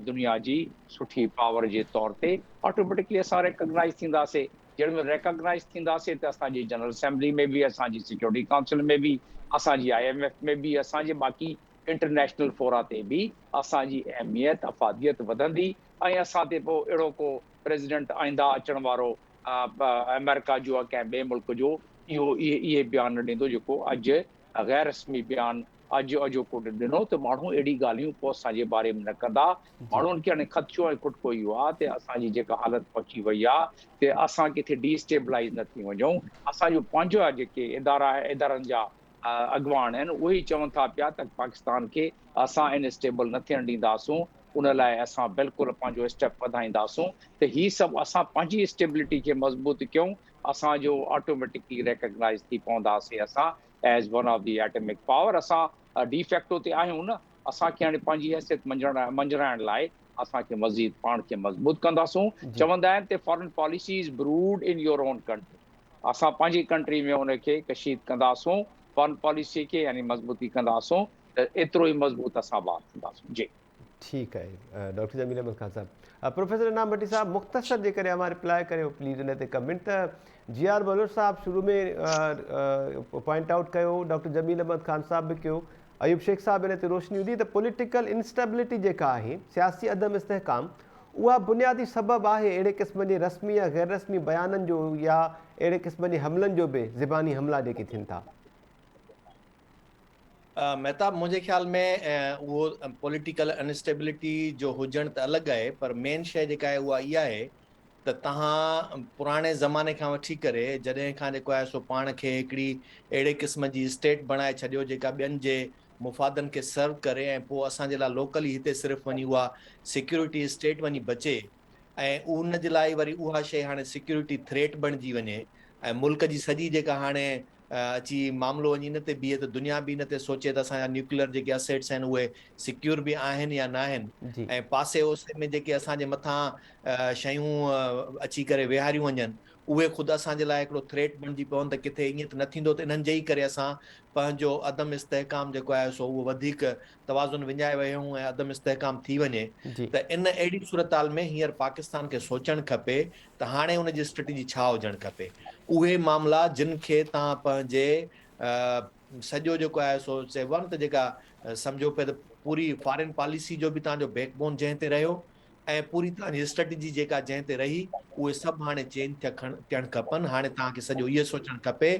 दुनिया जी सुठी पावर जे तौर ते ऑटोमेटिकली असां रिकग्नाइज़ थींदासीं। जॾहिं महिल रिकग्नाइज़ थींदासीं त असांजी जनरल असेंबली में बि, असांजी सिक्योरिटी काउंसिल में बि, असांजी IMF में बि, असांजे बाक़ी इंटरनेशनल फोरा ते बि असांजी अहमियत अफ़ादियत वधंदी। ऐं असां ते पोइ अहिड़ो को प्रेसिडेंट आईंदा अचण वारो अमेरिका जो कंहिं ॿिए मुल्क जो इहे बयान न ॾींदो जेको अॼु गैर रस्मी बयान अॼु अॼोको ॾिनो, त माण्हू अहिड़ी ॻाल्हियूं पोइ असांजे बारे में न कंदा। माण्हुनि खे हाणे ख़दशो ऐं खुटको इहो आहे त असांजी जेका हालत पहुची वई आहे त असां किथे डिस्टेबलाइज़ न थी वञूं। असांजो पंहिंजा जेके इदारनि जा अॻवान आहिनि उहे ई चवनि था पिया त पाकिस्तान खे असां इनस्टेबल न थियणु ॾींदासूं, उन लाइ असां बिल्कुलु पंहिंजो स्टेप वधाईंदासूं। त हीअ सभु असां पंहिंजी स्टेबिलिटी खे मज़बूत कयूं, असांजो ऑटोमेटिकली रिकग्नाइज़ थी पवंदासीं असां as one of the atomic power. असां डिफेक्टो ते आहियूं न, असांखे हाणे पंहिंजी हैसियत मंझराइण लाइ असांखे मज़ीद पाण खे मज़बूत कंदासूं। चवंदा आहिनि त foreign policy is brood in your on country. असां पंहिंजी कंट्री में उनखे कशीद कंदासूं, फॉरेन पॉलिसी खे यानी मज़बूती कंदासूं, त एतिरो ई मज़बूत असां ॿार थींदासूं। जी ठीकु आहे डॉक्टर जमील अहमद ख़ान साहब। प्रोफेसर इनाम भट्टी साहब, मुख़्तसर जे करे हमारे रिप्लाई करियो प्लीज़ इन ते कमेंट। त जी.आर. बलोच साहब शुरू में पॉइंट आउट कयो, डॉक्टर जमील अहमद ख़ान साहब बि कयो, अयूब शेख साहब इन ते रोशनी विधी त पॉलिटिकल इंस्टेबिलिटी जेका आहे, सियासी अदम इस्तेहकाम, उहा बुनियादी सबबु आहे अहिड़े क़िस्म जे रस्मी या गैर रस्मी बयाननि जो या अहिड़े क़िस्म जे हमलनि जो बि, ज़िबानी हमला जेके थियनि था। महताब, मुंहिंजे ख़्याल में उहो पॉलिटिकल अनस्टेबिलिटी जो हुजणु त अलॻि आहे, पर मेन शइ जेका आहे उहा इहा आहे त तव्हां पुराणे ज़माने खां वठी करे जॾहिं खां जेको आहे सो पाण खे हिकिड़ी अहिड़े क़िस्म जी स्टेट बणाए छॾियो जेका ॿियनि जे मुफ़ादनि खे सर्व करे, ऐं पोइ असांजे लाइ लोकली हिते सिर्फ़ु वञी उहा सिक्योरिटी स्टेट वञी बचे, ऐं उन जे लाइ वरी उहा शइ हाणे सिक्योरिटी थ्रेट बणिजी वञे, ऐं मुल्क जी सॼी जेका हाणे अची मामिलो वञी इन ते बीहे त दुनिया बि इन ते सोचे त असांजा न्यूक्लियर जेके असेट्स आहिनि उहे सिक्योर बि आहिनि या न आहिनि, ऐं पासे ओसे में जेके असांजे मथां शयूं अची करे विहारियूं वञनि उहे ख़ुदि असांजे लाइ हिकिड़ो थ्रेट बणिजी पवनि त किथे ईअं त न थींदो त इन्हनि जे ई करे असां पंहिंजो अदम इस्तेहकाम जेको आहे सो उहो वधीक तवाज़ुन विञाए विया आहियूं ऐं अदम इस्तेहकाम थी वञे जी त इन अहिड़ी सूरताल में हींअर पाकिस्तान खे सोचणु खपे त हाणे उनजी स्ट्रेटेजी छा हुजणु खपे। उहे मामला जिन खे तव्हां पंहिंजे सॼो जेको आहे सो चइबो आहे न त जेका सम्झो पिया त पूरी फॉरेन पॉलिसी जो बि तव्हांजो बैकबोन जंहिं ते रहियो ऐं पूरी तव्हांजी स्ट्रेटेजी जेका जंहिं ते रही उहे सभु हाणे चेंज थियणु खपनि। हाणे तव्हांखे सॼो इहो सोचणु खपे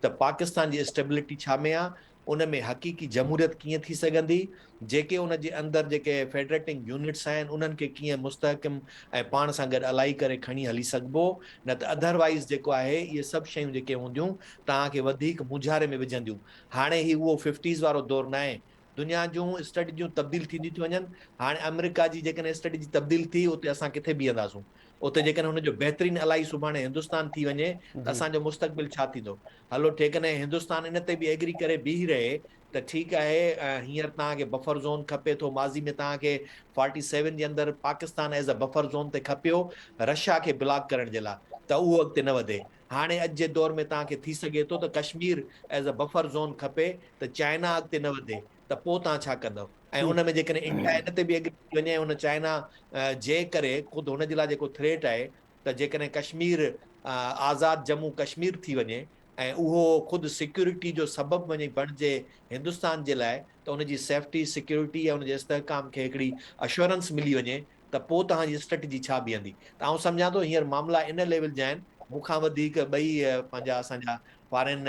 त पाकिस्तान जी स्टेबिलिटी छा में आहे, उन में हक़ीक़ी जमहूरियत कीअं थी सघंदी, जेके उन जे अंदरि जेके फेडरेटिंग यूनिट्स आहिनि उन्हनि खे कीअं मुस्तहकम ऐं पाण सां गॾु अलाई करे खणी हली सघिबो, न त अदरवाइज़ जेको आहे इहे सभु शयूं जेके हूंदियूं तव्हांखे वधीक मुझारे में विझंदियूं। हाणे ही उहो 50s वारो दौरु न आहे, दुनिया जूं स्ट्रेटजियूं तब्दील थींदियूं थी वञनि। हाणे अमेरिका जी जेकॾहिं स्ट्रेटजी तब्दील थी उते असां किथे बीहंदासूं, उते जेकॾहिं हुनजो बहितरीनु अलाई सुभाणे हिंदुस्तान थी वञे त असांजो मुस्तक़बिल छा थींदो। हलो जेकॾहिं हिंदुस्तान इन ते बि एग्री करे बीह रहे त ठीकु आहे, हींअर तव्हांखे बफर ज़ोन खपे थो, माज़ी में तव्हांखे 47 जे अंदरि Pakistan as a buffer zone ते खपियो रशिया खे ब्लॉक करण जे लाइ, त उहो अॻिते न वधे। हाणे अॼु जे दौर में तव्हांखे थी सघे थो त Kashmir as a buffer zone खपे त चाइना अॻिते न वधे, त पोइ तव्हां छा कंदव। ऐं उन में जेकॾहिं इंडिया इन ते बि एग्री थी वञे, उन चाइना जे करे ख़ुदि हुन जे लाइ जेको थ्रेट आहे त जेकॾहिं कश्मीर आज़ादु जम्मू कश्मीर थी वञे ऐं उहो ख़ुदि सिक्योरिटी जो सबबु बणिजे हिंदुस्तान जे लाइ, त उनजी सेफ्टी सिक्योरिटी ऐं उनजे इस्तेहकाम खे हिकिड़ी अश्योरेंस मिली वञे त पोइ तव्हांजी स्ट्रेटजी छा बीहंदी। त आउं सम्झां थो हींअर मामला इन लेवल जा आहिनि, मूंखां वधीक ॿई पंहिंजा असांजा फॉरेन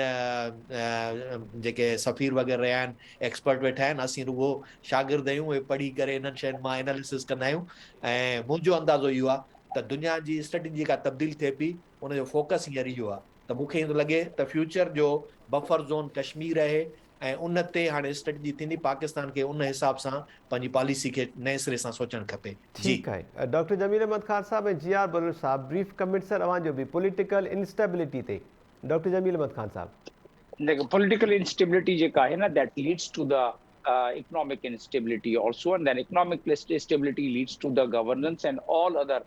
जेके सफ़ीर वग़ैरह रहिया आहिनि, एक्सपर्ट वेठा आहिनि, असीं रुॻो शागिर्द आहियूं, उहे पढ़ी करे इन्हनि शयुनि मां एनालिसिस कंदा आहियूं। ऐं मुंहिंजो अंदाज़ो इहो आहे त दुनिया जी स्ट्रेटजी जेका तब्दील थिए पई उनजो फोकस हींअर इहो आहे त मूंखे ईअं थो लॻे त फ्यूचर जो बफर ज़ोन कश्मीर आहे ऐं उन ते हाणे स्ट्रेटजी थींदी। पाकिस्तान खे उन हिसाब सां पंहिंजी पॉलिसी खे नए सिरे सां सोचणु खपे। ठीक है डॉक्टर जमील अहमद खान साहब ऐं जी आर बलोच साहब ब्रीफ कमेंट सर अवां भी पॉलिटिकल इंस्टेबिलिटी ते डॉक्टर जमील अहमद खान साहब। देखो पॉलिटिकल इंस्टेबिलिटी जेका है ना that leads to the economic instability also, and then economic instability leads to the governance and all other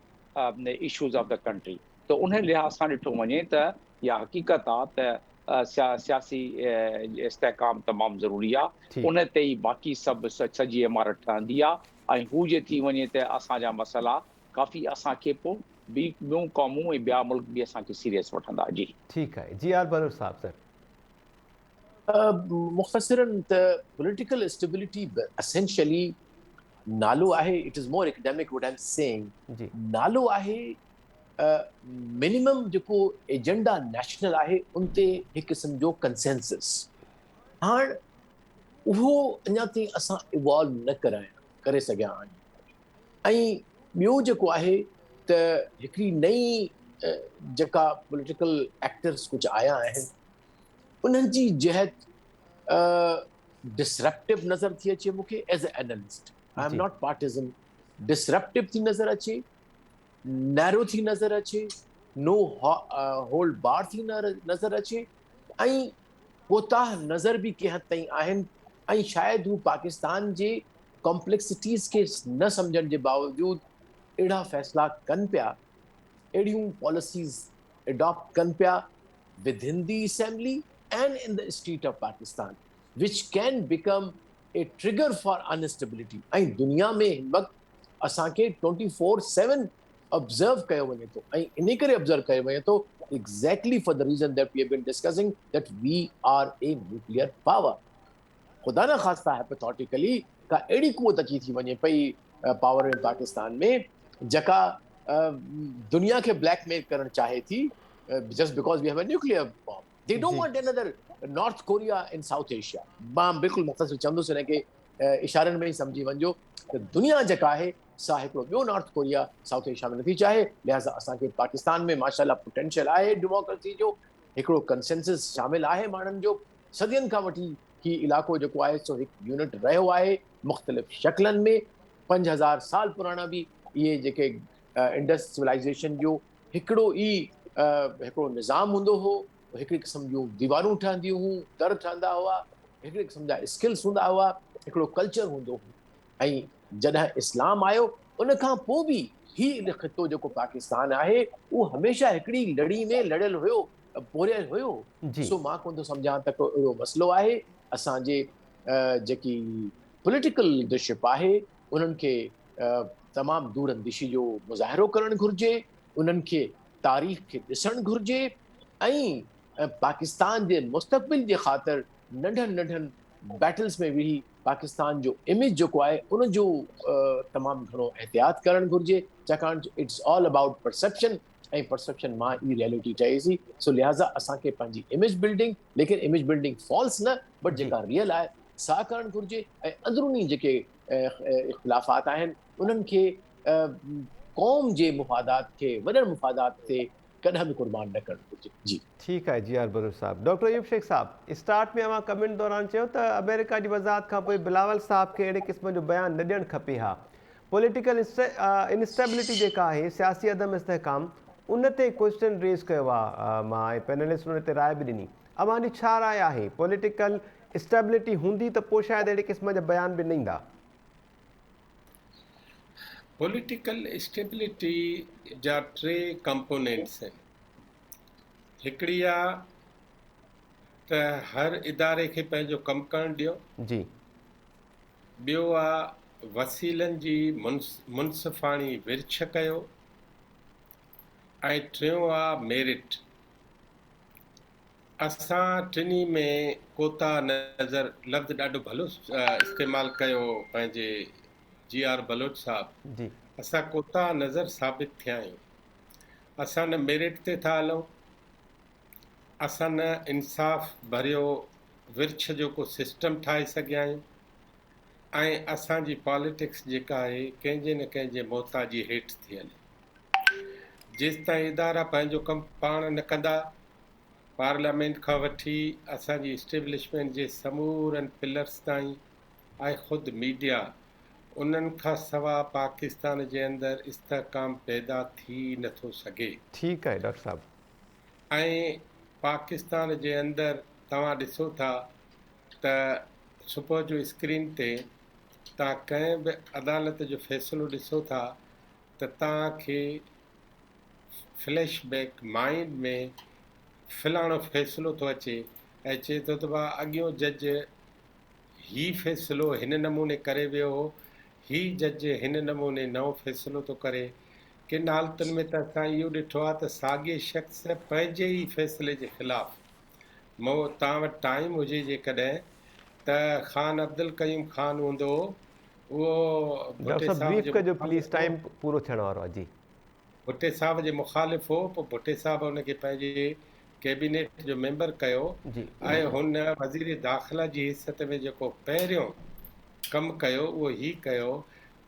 issues of the country. तो उन्हें लिहाज सां ॾिठो वञे त इहा हक़ीक़त आहे त सियासी इस्तेहकाम तमामु ज़रूरी आहे, उन ते ई बाक़ी सभु सॼी इमारत ठहंदी आहे। ऐं हू जे थी वञे त असांजा मसइला काफ़ी असांखे पोइ ॿियूं क़ौमूं ऐं ॿिया मुल्क बि असांखे सीरियस वठंदा। जी ठीकु आहे, जी आर बलोच साहब सर। मुख़्तसरन त पॉलिटिकल स्टेबिलिटी एसेंशियली नालो आहे, it is more academic what I am saying, नालो आहे मिनिमम जेको एजेंडा नेशनल आहे उन ते हिकु क़िस्म जो कंसेंसस। हाणे उहो अञा ताईं असां इवॉल्व न करे सघिया आहियूं। ऐं ॿियो जेको आहे त हिकिड़ी नई जेका पॉलिटिकल एक्टर्स कुझु आया आहिनि उन्हनि जी जहत डिसरप्टिव नज़र थी अचे मूंखे as a analyst. I am not partisan. Disruptive थी नज़र अचे, नैरो थी नज़र अचे, नो होल्ड बार थी नज़र अचे, ऐं कोताह नज़र बि कंहिं हद ताईं आहिनि। ऐं शायदि हू पाकिस्तान जे कॉम्प्लेक्सिटीज़ खे न सम्झण जे बावजूदि अहिड़ा फ़ैसिला कनि पिया, अहिड़ियूं पॉलिसीज़ एडॉप्ट कनि पिया within the assembly and in the street of Pakistan, which can become a trigger for instability. ऐं दुनिया में हिन वक़्तु असांखे 24/7 ऑब्जर्व कयो वञे थो, ऐं इन करे ऑब्जर्व कयो वञे थो exactly for the reason that we have been discussing, that we are a nuclear power. खुदा न ख़ास्ता hypothetically का अहिड़ी क़ुवत अची थी वञे पई पावर में पाकिस्तान में जेका दुनिया खे ब्लैकमेल करणु चाहे थी, just because we have a nuclear bomb. They don't want another North Korea in South Asia. मां बिल्कुलु मुख़्तसर चवंदुसि हिन खे इशारनि में ई सम्झी वञिजो त दुनिया जेका आहे सा हिकिड़ो ॿियो नॉर्थ कोरिया साउथ एशिया में नथी चाहे। लिहाज़ा असांखे पाकिस्तान में माशाअल्लाह पोटेंशियल आहे डेमोक्रेसी जो, हिकिड़ो कंसेंसस शामिल आहे माण्हुनि जो। सदियुनि खां वठी ही इलाइक़ो जेको आहे सो हिकु यूनिट रहियो आहे मुख़्तलिफ़ शक्लनि में। 5000 साल पुराणा बि इहे जेके इंडस सिविलाइज़ेशन जो हिकिड़ो ई हिकिड़ो निज़ाम हूंदो हो, हिकिड़ी क़िस्म जूं दीवारूं ठहंदियूं हुयूं, दर ठहंदा हुआ, हिकिड़े क़िस्म जा स्किल्स हूंदा हुआ, हिकिड़ो कल्चर हूंदो हो। ऐं जॾहिं इस्लाम आयो उन खां पोइ बि ही ख़ितो जेको पाकिस्तान आहे उहो हमेशह हिकिड़ी लड़ी में लड़ियल हुयो, पोरियल हुयो। जी सो मां कोन थो सम्झां त को अहिड़ो मसइलो आहे। असांजे जेकी पॉलिटिकल लीडरशिप आहे उन्हनि खे तमामु दूरअंदेशी जो मुज़ाहिरो करणु घुरिजे, उन्हनि खे तारीख़ खे ॾिसणु घुरिजे ऐं पाकिस्तान जे मुस्तक़बिल जे ख़ातिर नंढनि नंढनि बैटल्स में विही पाकिस्तान जो इमेज जेको आहे उन जो तमामु घणो एहतियात करणु घुरिजे, छाकाणि इट्स ऑल अबाउट परसेप्शन ऐं परसेप्शन मां ई रियलिटी ठहेसी। सो लिहाज़ा असांखे पंहिंजी इमेज बिल्डिंग, लेकिन इमेज बिल्डिंग फॉल्स न बट जेका रियल आहे सा करणु घुरिजे ऐं अंदरूनी जेके इख़्तिलाफ़ात आहिनि उन्हनि खे क़ौम जे मुफ़ादात खे, वॾनि मुफ़ादात ते कॾहिं बि क़ुर्बान न करणु घुरिजे। जी ठीक है जी आर बलोच साहब। डॉक्टर अयूब शेख साहब, स्टार्ट में अवां कमेंट दौरान चयो त अमेरिका जी वज़ाहत खां पोइ बिलावल साहब खे अहिड़े क़िस्म जो बयान न ॾियणु खपे हा। पॉलिटिकल इनस्टेबिलिटी जेका आहे, सियासी अदम इस्तेहकाम, उन ते क्वेश्चन रेज़ कयो आहे मां ऐं पैनलिस्ट उन ते राय बि ॾिनी। अवां जी छा राय आहे? पॉलिटिकल स्टेबिलिटी हूंदी त पोइ शायदि अहिड़े क़िस्म जा बयान बि न ईंदा। पॉलिटिकल स्टेबिलिटी जा 3 कंपोनेंट्स आहिनि। हिकिड़ी आहे त हर इदारे खे पंहिंजो कमु करणु ॾियो। जी ॿियो आहे वसीलनि जी मुनसिफ़ाणी विरछ कयो ऐं टियों आहे मेरिट। असां टिनी में कोता नज़र लफ़्ज़ ॾाढो भलो इस्तेमालु कयो पंहिंजे GR बलोच साहब। जी असां कोता नज़र साबित थिया आहियूं। असां न मेरिट ते था हलूं, असां न इंसाफ़ भरियो विरछ जो को सिस्टम ठाहे सघिया आहियूं ऐं असांजी पॉलिटिक्स जेका आहे कंहिंजे न कंहिंजे मोहताजी हेठि थी हले। जेसि ताईं इदारा पंहिंजो कमु पाण न कंदा, पार्लियामेंट खां वठी असांजी इस्टेब्लिशमेंट जे समूरनि पिलर्स ताईं ऐं ख़ुदि मीडिया, उन्हनि खां सवाइ पाकिस्तान जे अंदरि इस्तेहकाम पैदा थी नथो सघे। ठीक है डॉक्टर साहब। ऐं पाकिस्तान जे अंदरि तव्हां ॾिसो था त सुबुह जो स्क्रीन ते तव्हां कंहिं बि अदालत जो फ़ैसिलो ॾिसो था त तव्हांखे फ्लैशबैक माइंड में फलाणो फ़ैसिलो थो अचे ऐं चए थो त भाउ अॻियो जज ही फ़ैसिलो हिन नमूने करे वियो हो, ही जज हिन नमूने नओं फ़ैसिलो थो करे। किन हालतुनि में त असां इहो ॾिठो आहे त साॻिए शख़्स पंहिंजे ई फ़ैसिले जे ख़िलाफ़ु तव्हां वटि टाइम हुजे जेकॾहिं त ख़ान अब्दुल कयूम ख़ान हूंदो, उहो डॉक्टर साहब ब्रीफ कजो प्लीज़, टाइम पूरो थियण वारो आहे। जी भुट्टे साहब जे मुखालिफ़ हो, पोइ भुट्टे साहब हुनखे पंहिंजे कैबिनेट जो मेंबर कयो जी ऐं हुन वज़ीर दाख़िला जी हैसियत में जेको पहिरियों कमु कयो उहो ही कयो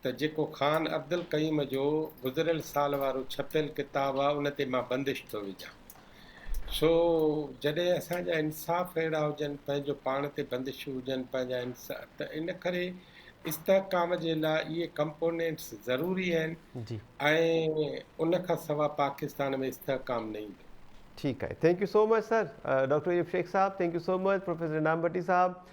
त जेको ख़ान अब्दुल कयूम जो गुज़िरियल साल वारो छपियल किताबु आहे उन ते मां बंदिश थो विझां। सो जॾहिं असांजा इंसाफ़ अहिड़ा हुजनि, पंहिंजो पाण ते बंदिशूं हुजनि पंहिंजा इंसाफ़, त इन करे इस्तेहकाम जे लाइ इहे कंपोनेंट्स ज़रूरी आहिनि जी ऐं उन खां सवाइ पाकिस्तान में इस्तेहकाम न ईंदो। ठीक है, thank you so much sir. Doctor Ayub Shaikh साहब thank you so much. Professor Inam Bhatti साहब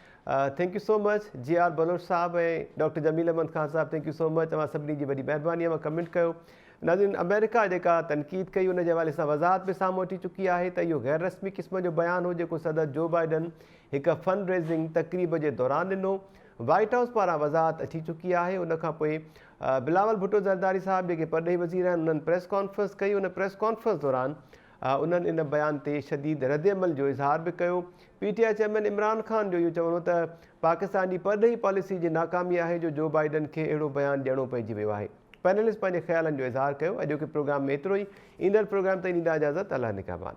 thank you so much. GR Baloch साहब ऐं डॉक्टर जमील अहमद ख़ान साहब थैंक यू सो मच। तव्हां सभिनी जी वॾी महिरबानी आहे कमेंट कयो। नाज़रीन, अमेरिका जेका तनक़ीद कई उन जे हवाले सां वज़ाहत बि साम्हूं अची चुकी आहे त इहो गैर रस्मी क़िस्म जो बयानु हो जेको सदर जो बाइडन हिकु फंड रेज़िंग तक़रीब जे दौरान ॾिनो। वाइट हाउस पारां वज़ाहत अची चुकी आहे। उनखां पोइ बिलावल भुट्टो ज़रदारी साहब जेके परॾेही वज़ीर आहिनि उन्हनि प्रेस कॉन्फ्रेंस कई। उन प्रेस कॉन्फ्रेंस दौरान उन्हनि इन बयान ते शदीद रद्दअमल जो इज़हार बि कयो। PTI चेयरमैन इमरान ख़ान जो इहो चवणो त पाकिस्तान जी परॾेही पॉलिसी जी नाकामी आहे जो बाइडन खे अहिड़ो बयानु ॾियणो पइजी वियो आहे। पैनलिस्ट पंहिंजे ख़्यालनि जो इज़हार कयो। अॼोके प्रोग्राम में एतिरो ई। ईंदड़ प्रोग्राम ताईं ॾींदा इजाज़त। अल्लाह निगहबान।